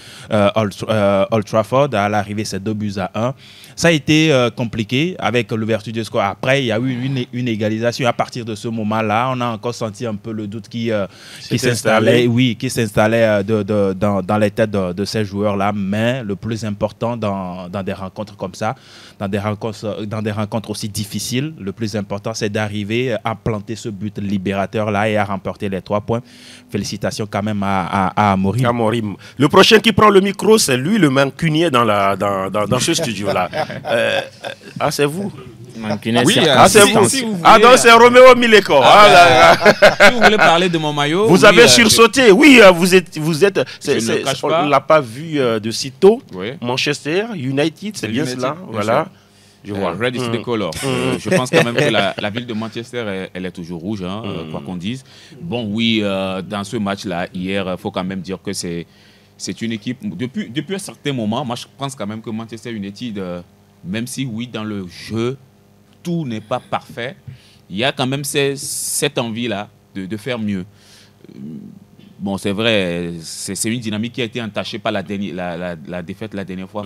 Old Trafford. À l'arrivée, c'est 2-1. Ça a été compliqué avec l'ouverture du score. Après, il y a eu une égalisation. À partir de ce moment-là, on a encore senti un peu le doute qui s'installait dans les têtes de ces joueurs-là. Mais le plus important dans des rencontres comme ça, dans des rencontres aussi difficiles, le plus important, c'est d'arriver à planter ce but libérateur-là et à remporter les 3 points. Félicitations quand même à Amorim. Le prochain qui prend le micro, c'est lui, le mancunien dans ce studio-là. C'est vous? Oui, c'est vous. Si vous voulez, donc c'est Roméo Mileko. Si vous voulez parler de mon maillot. Vous avez sursauté. Oui, vous êtes. On ne l'a pas vu de sitôt. Oui. Manchester United, c'est bien cela. Voilà. Je vois. Red is the color. Je pense quand même que la ville de Manchester, elle est toujours rouge, hein, quoi qu'on dise. Bon, oui, dans ce match-là, hier, il faut quand même dire que c'est une équipe. Depuis un certain moment, moi, je pense quand même que Manchester United, même si, oui, dans le jeu, tout n'est pas parfait, il y a quand même cette envie-là de faire mieux. Bon, c'est vrai, c'est une dynamique qui a été entachée par la défaite la dernière fois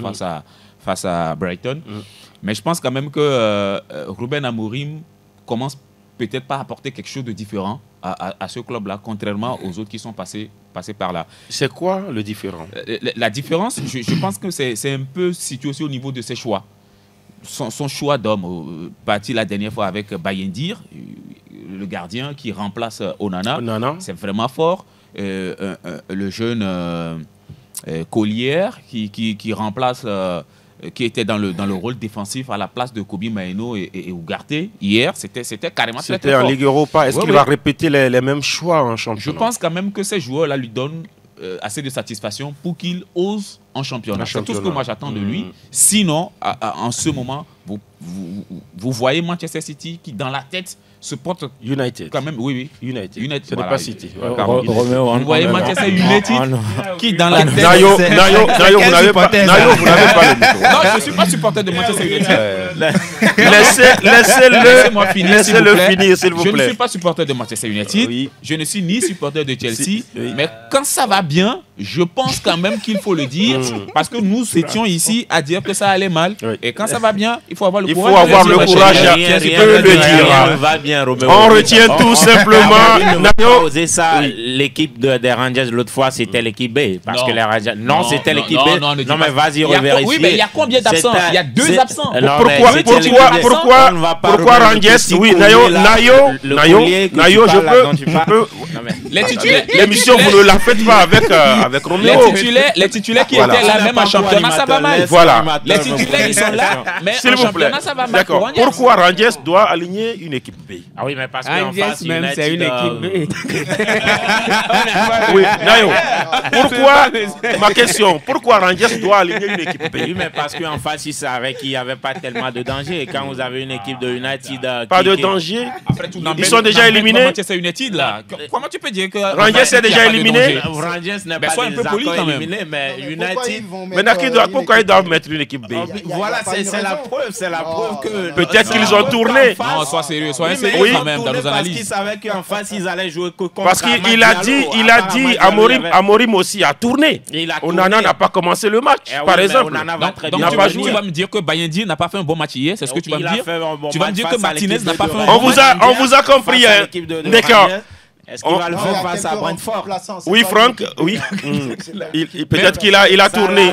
face à Brighton. Mais je pense quand même que Ruben Amorim commence peut-être pas apporter quelque chose de différent à ce club-là, contrairement aux autres qui sont passés par là. C'est quoi le différent? La différence, je pense que c'est un peu situé aussi au niveau de ses choix. Son choix d'homme, parti la dernière fois avec Bayendir, le gardien qui remplace Onana. C'est vraiment fort. Le jeune Collier qui remplace... qui était dans le rôle défensif à la place de Kobe Maeno et Ugarte. Hier, c'était carrément très, très fort. C'était en Ligue Europa. Est-ce qu'il va répéter les mêmes choix en championnat? Je pense quand même que ces joueurs-là lui donnent assez de satisfaction pour qu'il ose en championnat. C'est tout ce que moi j'attends de lui. Sinon, en ce moment, vous voyez Manchester City qui, dans la tête, se porte United. Quand même, oui. United. Ce n'est pas City. Vous voyez Manchester United qui, dans la tête... Nayo, vous n'avez pas le micro. Non, je ne suis pas supporter de Manchester United. Laissez-le finir, s'il vous plaît. Je ne suis pas supporter de Manchester United. Oui. Je ne suis ni supporter de Chelsea. Mais quand ça va bien, je pense quand même qu'il faut le dire. Parce que nous étions ici à dire que ça allait mal. Et quand ça va bien, il faut avoir le courage. Il faut avoir le courage de le dire. Va bien, Roméo. On retient tout simplement. Nayo, l'équipe des Rangers l'autre fois, c'était l'équipe B. Parce que les Rangers. Non, c'était l'équipe B. Non, mais vas-y, revérifie. Oui, mais il y a combien d'absents? Il y a 2 absents. Pourquoi Rangers? Oui, Nayo, je peux. L'émission, vous ne la faites pas avec Roméo. Les titulaires qui étaient là, même en championnat, ça va mal. Voilà. Les titulaires, ils sont là, mais en championnat, ça va mal. D'accord. Pourquoi Rangers doit aligner une équipe B? Ah oui, mais parce qu'en face, même c'est une équipe B. Oui, Nayo. Pourquoi, ma question, pourquoi Rangers doit aligner une équipe B? Oui, mais parce qu'en face, ils savaient qu'il n'y avait pas tellement de danger. Et quand vous avez une équipe de United... Pas de danger. Ils sont déjà éliminés. Manchester United, là. Comment tu peux dire que... Rangers est déjà éliminé. Rangers n'est pas encore éliminé, mais United... Mais pourquoi ils doivent mettre une équipe B? Voilà, c'est la preuve que... Peut-être qu'ils ont tourné. Non, sois sérieux quand même dans nos analyses. Parce qu'ils savaient qu'en face, ils allaient jouer contre... Parce qu'il a dit, Amorim aussi a tourné. Onana n'a pas commencé le match, par exemple. Donc tu vas me dire que Bayendi n'a pas fait un bon match hier, c'est ce que tu vas me dire? Tu vas me dire que Martinez n'a pas fait un bon match? On vous a compris, d'accord. Est-ce qu'il va le faire face à Brentford? Oui, Franck, oui. Peut-être qu'il a tourné.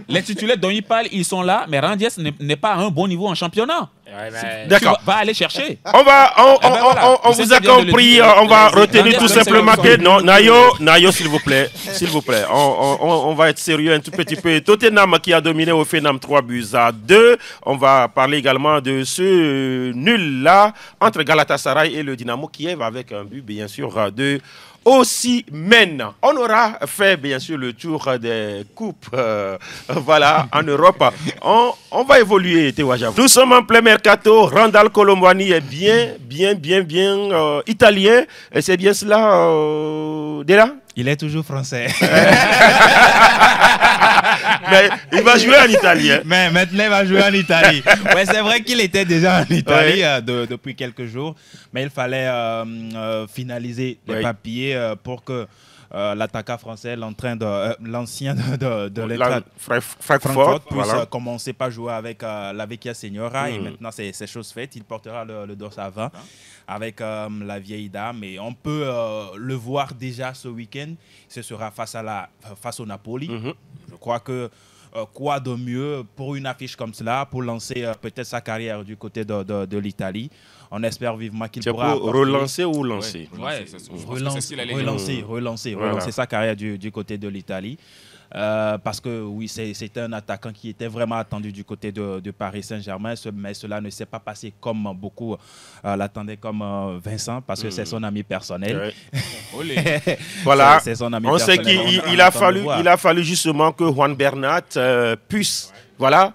Les titulaires dont il parle, ils sont là, mais Rangers n'est pas à un bon niveau en championnat. D'accord. Va aller chercher. On vous a compris. On va retenir tout simplement que non, Nayo, s'il vous plaît, on va être sérieux un tout petit peu. Tottenham qui a dominé au Fénam 3-2. On va parler également de ce nul là entre Galatasaray et le Dynamo Kiev avec un but bien sûr de Osimhen. On aura fait bien sûr le tour des coupes voilà, en Europe. On va évoluer, Tewaja. Nous sommes en plein mercato. Randal Colombani est bien italien. Et c'est bien cela, Dela? Il est toujours français. Mais il va jouer en Italie. Mais maintenant, il va jouer en Italie. Ouais, c'est vrai qu'il était déjà en Italie depuis quelques jours. Mais il fallait finaliser les papiers pour que l'attaquant français, l'ancien de l'Eintracht Francfort, puisse commencer par jouer avec la Vecchia Signora. Et maintenant, c'est chose faite. Il portera le dossard 20 avec la vieille dame. Et on peut le voir déjà ce week-end. Ce sera face au Napoli. Je crois que quoi de mieux pour une affiche comme cela, pour lancer peut-être sa carrière du côté de l'Italie. On espère vivement qu'il pourra... Pour relancer ou lancer? Relancer sa carrière du côté de l'Italie. Parce que oui, c'est un attaquant qui était vraiment attendu du côté de Paris Saint-Germain, mais cela ne s'est pas passé comme beaucoup l'attendaient, comme Vincent, parce que c'est son ami personnel. Voilà, c'est son ami on sait qu'il a fallu justement que Juan Bernat puisse... Voilà.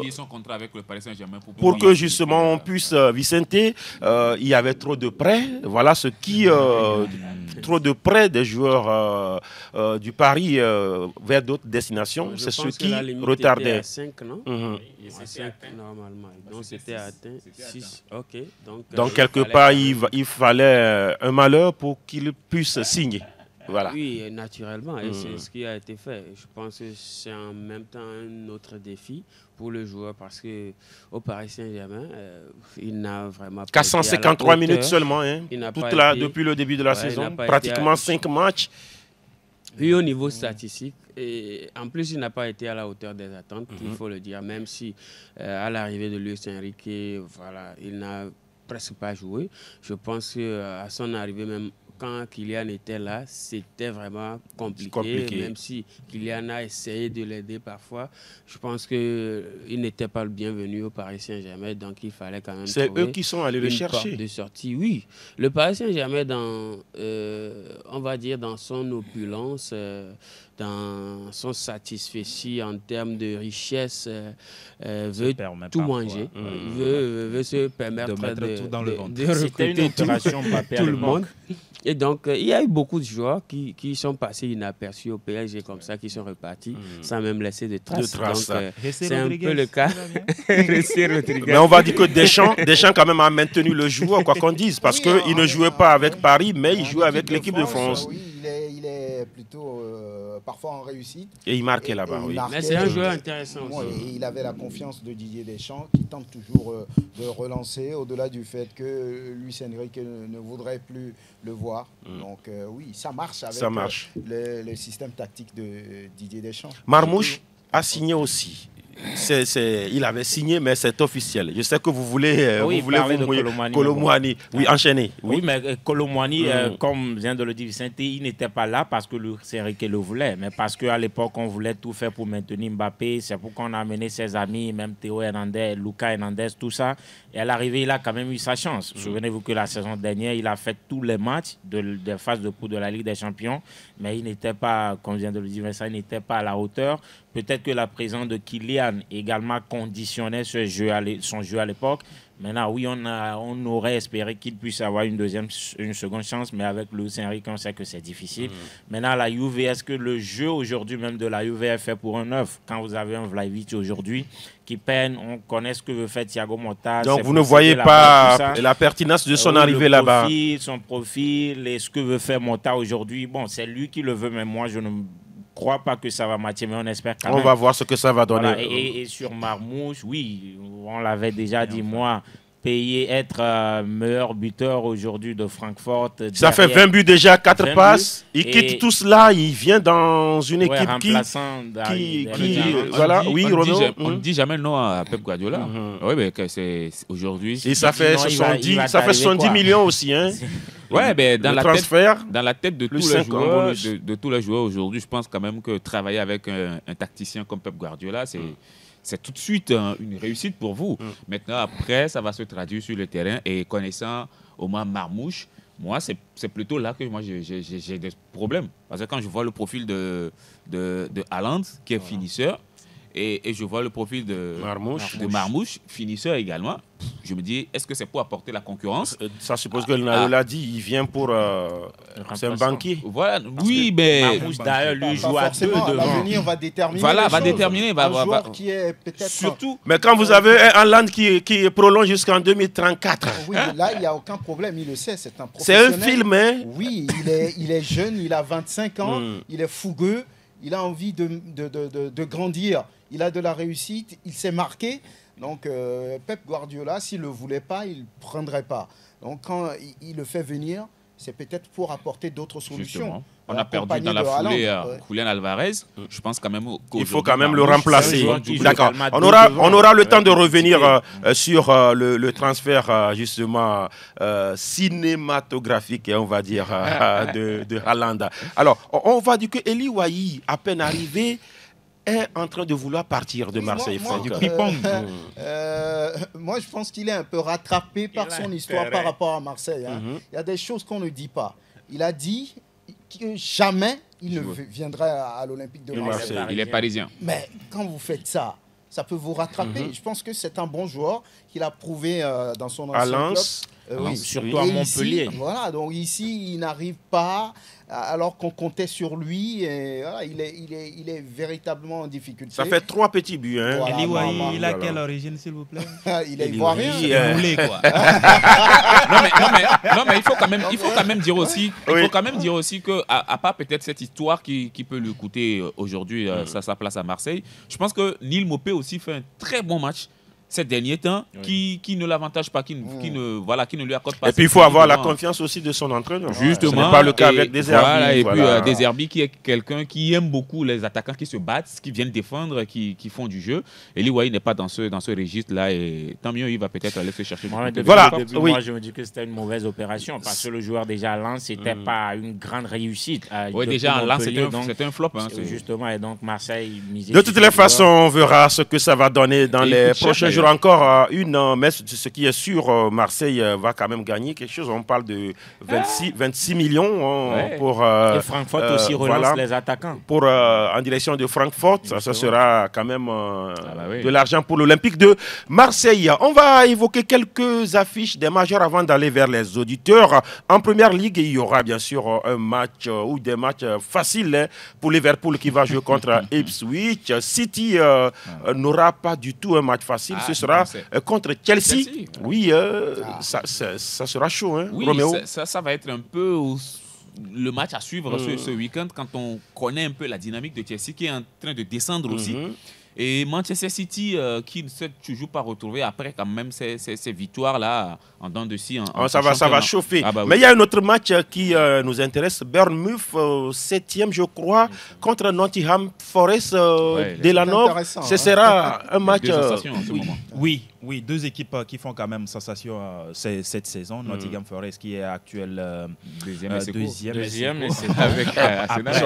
Son contrat avec le Paris Saint-Germain pour que justement on puisse Vicente, il y avait trop de prêts. Voilà ce qui trop de prêts des joueurs du Paris vers d'autres destinations. C'est ce qui retardait. À 5, non c'est 5 normalement. Donc c'était atteint 6. Ok. Donc quelque part il fallait un malheur pour qu'il puisse signer. Voilà. Oui, naturellement, et c'est ce qui a été fait. Je pense que c'est en même temps un autre défi pour le joueur parce que au Paris Saint-Germain, il n'a vraiment pas 453 minutes seulement, hein, depuis le début de la saison, pratiquement 5 matchs. Oui, au niveau statistique, et en plus, il n'a pas été à la hauteur des attentes, il faut le dire, même si à l'arrivée de Luis Enrique, voilà, il n'a presque pas joué. Je pense qu'à son arrivée, même quand Kylian était là, c'était vraiment compliqué, même si Kylian a essayé de l'aider parfois. Je pense qu'il n'était pas le bienvenu au Paris Saint-Germain, donc il fallait quand même C'est eux qui sont allés le chercher. De sortie. Oui, le Paris Saint-Germain, on va dire dans son opulence, dans son satisfecit en termes de richesse, veut tout manger. Veut se permettre de recruter tout le monde. Et donc, il y a eu beaucoup de joueurs qui sont passés inaperçus au PSG comme ça, qui sont repartis sans même laisser de traces. Donc, c'est un peu le cas. Mais on va dire que Deschamps quand même a maintenu le joueur, quoi qu'on dise, parce qu'il ne jouait pas avec Paris, mais il jouait avec l'équipe de France. Oui, il est plutôt parfois en réussite. Et il marquait là-bas, oui. Mais c'est un joueur intéressant aussi. Et il avait la confiance de Didier Deschamps qui tente toujours de relancer au-delà du fait que Luis Enrique ne voudrait plus le voir. Donc oui, ça marche avec le système tactique de Didier Deschamps. Marmouche a signé aussi. Il avait signé, mais c'est officiel. Je sais que vous voulez parler de Kolo Muani. Oui, enchaîner. Oui, mais Kolo Muani, comme vient de le dire Vicente, il n'était pas là parce que Luis Enrique le voulait, mais parce qu'à l'époque, on voulait tout faire pour maintenir Mbappé. C'est pourquoi on a amené ses amis, même Théo Hernandez, Lucas Hernandez, tout ça. Et à l'arrivée, il a quand même eu sa chance. Souvenez-vous que la saison dernière, il a fait tous les matchs de phase de poule de la Ligue des Champions, mais il n'était pas, comme vient de le dire Vincent, il n'était pas à la hauteur. Peut-être que la présence de Kylian également conditionnait son jeu à l'époque. Maintenant, oui, on aurait espéré qu'il puisse avoir une seconde chance, mais avec Luis Enrique, on sait que c'est difficile. Maintenant, la Juve, est-ce que le jeu aujourd'hui même de la Juve est fait pour un neuf? Quand vous avez un Vlahovic aujourd'hui qui peine, on connaît ce que veut faire Thiago Motta. Donc vous ne voyez pas la pertinence de son arrivée là-bas. Son profil et ce que veut faire Motta aujourd'hui. Bon, c'est lui qui le veut, mais moi, je ne crois pas que ça va matcher, mais on espère quand même. On va voir ce que ça va donner. Voilà. Et sur Marmouche, oui, on l'avait déjà dit, moi, être meilleur buteur aujourd'hui de Francfort. Ça fait 20 buts déjà, 4 passes. Il quitte tout cela, il vient dans une équipe qui voilà, oui, on ne dit jamais non à Pep Guardiola. Oui, mais c'est aujourd'hui. Et ça fait 70 millions aussi, hein. Ouais, mais dans la tête de tous les joueurs aujourd'hui, je pense quand même que travailler avec un tacticien comme Pep Guardiola, c'est tout de suite une réussite pour vous. Maintenant, après, ça va se traduire sur le terrain. Et connaissant Omar Marmouche, moi, c'est plutôt là que moi j'ai des problèmes. Parce que quand je vois le profil de Haaland, qui est finisseur, et je vois le profil de Marmouche, finisseur également, je me dis, est-ce que c'est pour apporter la concurrence? Ça suppose que l'a dit, il vient pour... c'est un banquier. Voilà, oui, mais... Marmouche, d'ailleurs, lui, joue à deux devant. L'avenir va déterminer. Voilà, va déterminer. Un joueur qui est peut-être... Surtout... Mais quand vous avez un Haaland qui prolonge jusqu'en 2034... Oui, là, il n'y a aucun problème, il le sait, c'est un professionnel. C'est un film, hein? Oui, il est jeune, il a 25 ans, il est fougueux, il a envie de grandir, il a de la réussite, il s'est marqué. Donc, Pep Guardiola, s'il ne le voulait pas, il ne prendrait pas. Donc, quand il le fait venir, c'est peut-être pour apporter d'autres solutions. Justement. On a perdu dans la foulée Julian Alvarez. Je pense quand même il faut quand même le remplacer. D'accord. On aura le temps de revenir sur le transfert justement cinématographique, on va dire, de Haaland. Alors, on va dire que Eli Wahi, à peine arrivé, est en train de vouloir partir de Marseille. Moi, je pense qu'il est un peu rattrapé par son histoire par rapport à Marseille. Il y a des choses qu'on ne dit pas. Il a dit que jamais il ne viendrait à l'Olympique de Marseille. Il est parisien. Mais quand vous faites ça, ça peut vous rattraper. Je pense que c'est un bon joueur qu'il a prouvé dans son ancien club. Oui. Surtout à Et Montpellier. Ici, voilà, donc ici, il n'arrive pas, alors qu'on comptait sur lui. Et voilà, il est véritablement en difficulté. Ça fait 3 petits buts. Hein. Voilà, Eli Wahi, maman, il a voilà. quelle origine, s'il vous plaît? Il est ivoirien. Il voulait, quoi. Non, mais il faut quand même dire aussi, Oui. que à part peut-être cette histoire qui peut lui coûter aujourd'hui sa place à Marseille, je pense que Neil Maupay aussi fait un très bon match ces derniers temps, qui ne l'avantage pas, qui ne lui accorde pas. Et puis il faut avoir la confiance aussi de son entraîneur. Justement. Ce n'est pas le cas avec Deserbi. Voilà, et voilà. puis Deserbi qui est quelqu'un qui aime beaucoup les attaquants qui se battent, qui viennent défendre, qui font du jeu. Eli Wahi n'est pas dans ce registre-là et tant mieux, il va peut-être aller se chercher. Voilà, Moi, je me dis que c'était une mauvaise opération parce que le joueur déjà à Lens, c'était pas une grande réussite. Oui, déjà en Lens, c'était un flop. Hein, justement, et donc Marseille misait. De toutes les façons, on verra ce que ça va donner dans les prochains jours. Encore mais ce qui est sûr, Marseille va quand même gagner quelque chose. On parle de 26 millions pour. Et Francfort aussi relance les attaquants. Pour, en direction de Francfort, ça sera quand même de l'argent pour l'Olympique de Marseille. On va évoquer quelques affiches des majeurs avant d'aller vers les auditeurs. En première ligue, il y aura bien sûr un match ou des matchs faciles pour Liverpool qui va jouer contre Ipswich. City n'aura pas du tout un match facile. Ce sera contre Chelsea. Oui, ça sera chaud, hein, oui, Roméo. Ça va être un peu le match à suivre ce week-end quand on connaît un peu la dynamique de Chelsea qui est en train de descendre aussi. Et Manchester City qui ne s'est toujours pas retrouvé après quand même ces victoires-là en dents de scie. Ça va chauffer. Ah bah oui. Mais il y a un autre match qui nous intéresse. Bournemouth, 7e, je crois, contre Nottingham Forest de la Nord. Ce sera un match... Oui, deux équipes qui font quand même sensation cette saison. Nottingham Forest qui est actuel deuxième. Avec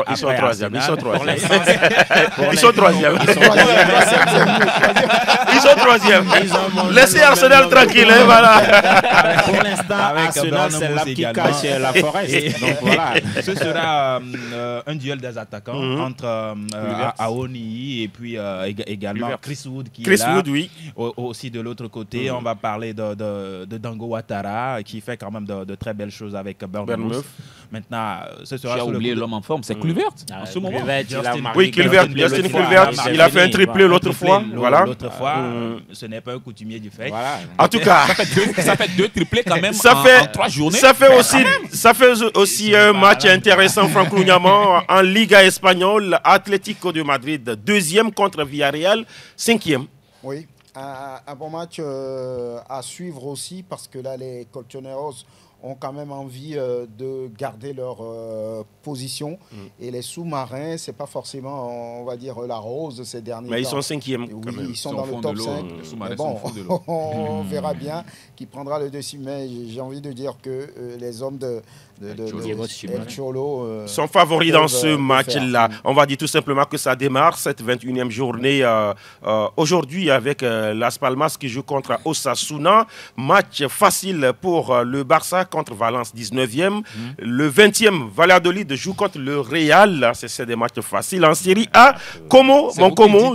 Ils sont troisième. Ils sont troisième. Ils sont troisième. Laissez Arsenal tranquille. Voilà. Pour l'instant, Arsenal, c'est là qui cache la Forest. Donc voilà. Ce sera un duel des attaquants entre Awoniyi et puis également Chris Wood qui est là. Oui. Aussi de l'autre côté, on va parler de Dango Ouattara qui fait quand même de très belles choses avec Bournemouth. Maintenant, ce sera... Tu as oublié l'homme en forme, c'est Kluivert en ce moment. Oui, Justin Kluivert, il a fait un triplé l'autre fois. Voilà. L'autre fois, ce n'est pas un coutumier du fait. Voilà. En tout cas, ça fait 2 triplés quand même en 3 journées. Ça fait aussi un match intéressant, Franck Niaman, en Liga espagnole. Atlético de Madrid, 2e contre Villarreal, 5e. Oui, un bon match à suivre aussi parce que là, les Colchoneros ont quand même envie de garder leur position. Et les sous-marins, c'est pas forcément, on va dire, la rose de ces derniers temps. Mais ils sont 5e. Oui, ils sont dans le top 5. Mais bon, on verra bien qui prendra le dessus. Mais j'ai envie de dire que les hommes de El Cholo sont favoris dans ce match-là. On va dire tout simplement que ça démarre cette 21e journée aujourd'hui avec Las Palmas qui joue contre Osasuna. Match facile pour le Barça contre Valence, 19e. Le 20e, Valladolid joue contre le Real. C'est des matchs faciles. En Série A, Como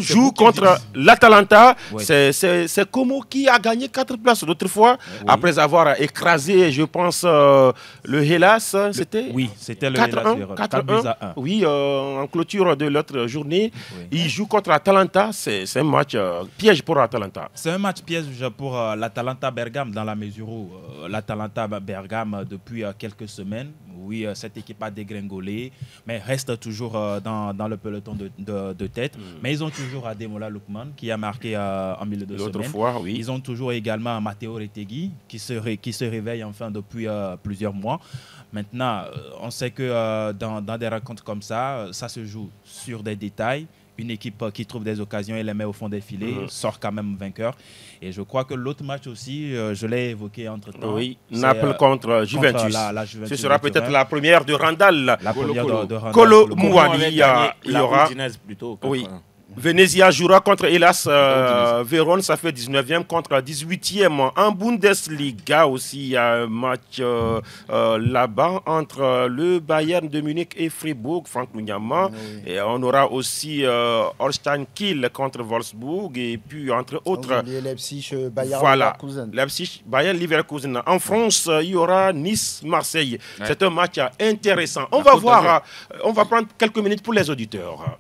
joue contre l'Atalanta. C'est Como qui a gagné 4 places l'autre fois après avoir écrasé, je pense, le Hellas. C'était le 4-1. Oui, en clôture de l'autre journée. Oui. Il joue contre Atalanta. C'est un match piège pour Atalanta. C'est un match piège pour l'Atalanta Bergame dans la mesure où l'Atalanta Bergame, depuis quelques semaines, oui, cette équipe a dégringolé, mais reste toujours dans le peloton de tête. Mais ils ont toujours Ademola Lookman qui a marqué en milieu de semaine. Fois, oui. Ils ont toujours également Matteo Retegui qui se réveille enfin depuis plusieurs mois. Maintenant, on sait que dans des rencontres comme ça se joue sur des détails. Une équipe qui trouve des occasions et les met au fond des filets sort quand même vainqueur. Et je crois que l'autre match aussi, je l'ai évoqué entre-temps. Oui, Naples contre Juventus. La Juventus. Ce sera peut-être la première de Randall. La première de Randall. Kolo Muani, il y aura... plutôt. Oui. Venezia jouera contre Hellas Vérone, ça fait 19e contre 18e. En Bundesliga aussi, il y a un match là-bas entre le Bayern de Munich et Fribourg, Franck Lunyama. Et on aura aussi Holstein Kiel contre Wolfsburg et puis entre autres... Leipzig, Bayern, voilà, Leverkusen. Leipzig, Bayern, Leverkusen. En France, il y aura Nice-Marseille. Ouais. C'est un match intéressant. On va voir, on va prendre quelques minutes pour les auditeurs.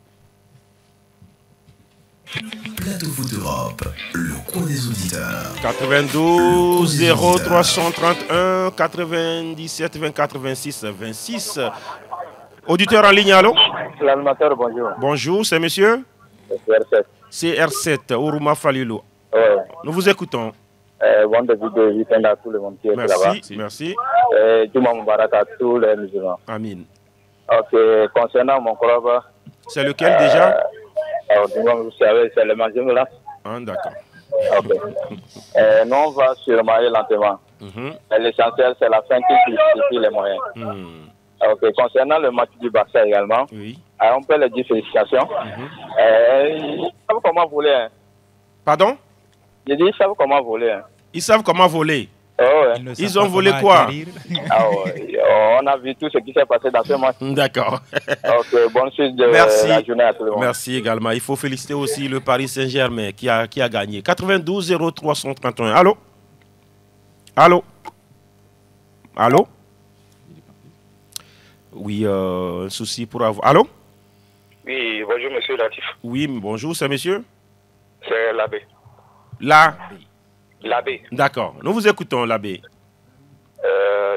Plateau Foot Europe, le coin des auditeurs. 92 0331 97 24 26 26. Auditeur en ligne, allô? L'animateur, bonjour. Bonjour, c'est monsieur? C'est CR7, Ourouma Falilou. Ouais. Nous vous écoutons. Bon début de week-end à tout le monde qui est là-bas. Merci, merci. Juma Mubarak à tous les musulmans. Amin. Ok, concernant mon club, C'est lequel déjà? vous savez, c'est le Manjim là. Ah, d'accord. Ok. Nous, on va sûrement aller lentement. Mhm. Mais l'essentiel, c'est la fin qui justifie les moyens. Hmm. Ok, concernant le match du Barça également, Oui. on peut le dire félicitations. Ils savent comment voler. Hein. Pardon? J'ai dit, ils savent comment voler. Hein. Ils savent comment voler. Oh, ouais. ne Ils savent ont pas volé comment quoi? atterrir. Ah, ouais. On a vu tout ce qui s'est passé dans ce match. D'accord. Ok, bonne suite de Merci. la journée à tout le monde. Merci également. Il faut féliciter aussi le Paris Saint-Germain qui a gagné. 92 0331. Allô? Allô? Allô? Oui, un souci pour avoir. Allô? Oui, bonjour monsieur Latif. Oui, bonjour, c'est monsieur? C'est l'abbé. Là? L'abbé. D'accord. Nous vous écoutons, l'abbé.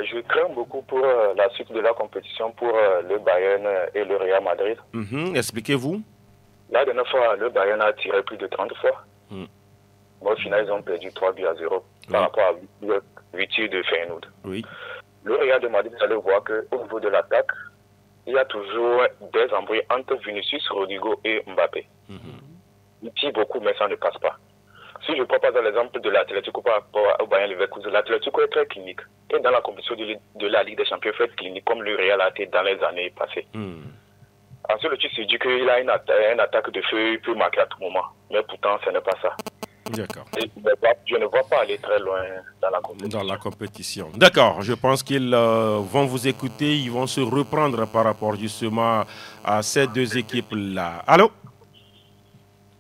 Je crains beaucoup pour la suite de la compétition pour le Bayern et le Real Madrid. Mhm. Expliquez-vous. La dernière fois, le Bayern a tiré plus de 30 fois. Mm. Mais au final, ils ont perdu 3-0 par rapport à 8 tirs de Feyenoord. Oui. Le Real de Madrid, vous allez voir qu'au niveau de l'attaque, il y a toujours des embrouilles entre Vinicius, Rodrigo et Mbappé. Ils tirent beaucoup, mais ça ne passe pas. Si je prends par exemple l'exemple de l'Atlético par rapport au Bayern Leverkusen, l'Atlético est très clinique. Et dans la compétition de la Ligue des Champions, il faut être clinique comme le Real a été dans les années passées. Ensuite, le titre se dit qu'il a une attaque de feu, il peut marquer à tout moment. Mais pourtant, ce n'est pas ça. D'accord. Et je ne vois pas aller très loin dans la compétition. Dans la compétition. D'accord. Je pense qu'ils vont vous écouter. Ils vont se reprendre par rapport justement à ces deux équipes-là. Allô?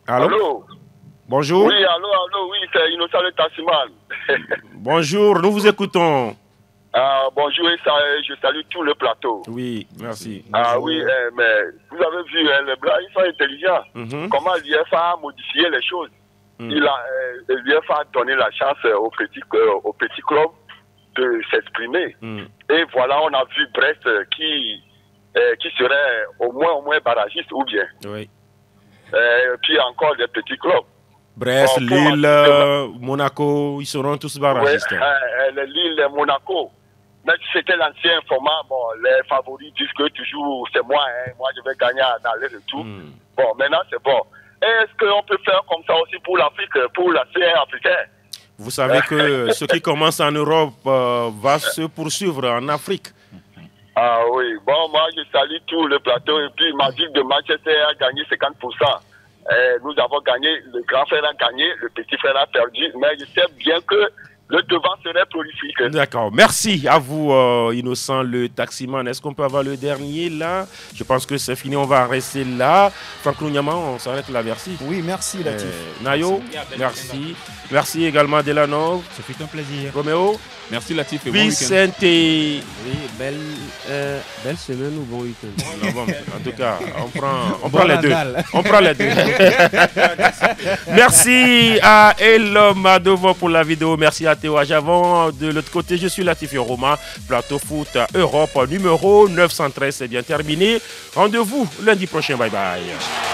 Allô? Allô? Bonjour. Oui, allô, oui, c'est Innocent Le Tassiman. Bonjour, nous vous écoutons. Bonjour, et je salue tout le plateau. Oui, merci. Oui, mais vous avez vu, les Blancs, ils sont intelligents. Comment l'UEFA a modifié les choses. L'UEFA a donné la chance aux petits clubs de s'exprimer. Et voilà, on a vu Brest qui serait au moins barragiste ou bien. Oui. Puis encore des petits clubs. Brest, Lille, Monaco, ils seront tous barragistes. Oui, Lille, Monaco. Mais c'était l'ancien format, bon, les favoris disent que toujours c'est moi, moi je vais gagner à l'aller-retour. Bon, maintenant c'est bon. Est-ce qu'on peut faire comme ça aussi pour l'Afrique, pour la CR africaine? Vous savez que ce qui commence en Europe va se poursuivre en Afrique. Ah oui, bon, moi je salue tout le plateau et puis ma ville de Manchester a gagné 50%. Nous avons gagné, le grand frère a gagné, le petit frère a perdu, mais je sais bien que le devant serait prolifique. D'accord. Merci à vous, Innocent, le taximan. Est-ce qu'on peut avoir le dernier là? Je pense que c'est fini, on va rester là. Franck Lunyama, on s'arrête là, merci. Oui, merci Latif. Nayo, merci. Merci également Delanov. Ce fut un plaisir. Roméo. Merci Latif et bon week-end. Vicente. Oui, belle semaine ou bon week-end. Non, bon, en tout cas, on prend les deux. On prend les deux. Merci à Elom Adovo pour la vidéo. Merci à Théo Ajavon. De l'autre côté, je suis Latif Roma. Plateau Foot Europe numéro 913. C'est bien terminé. Rendez-vous lundi prochain. Bye bye.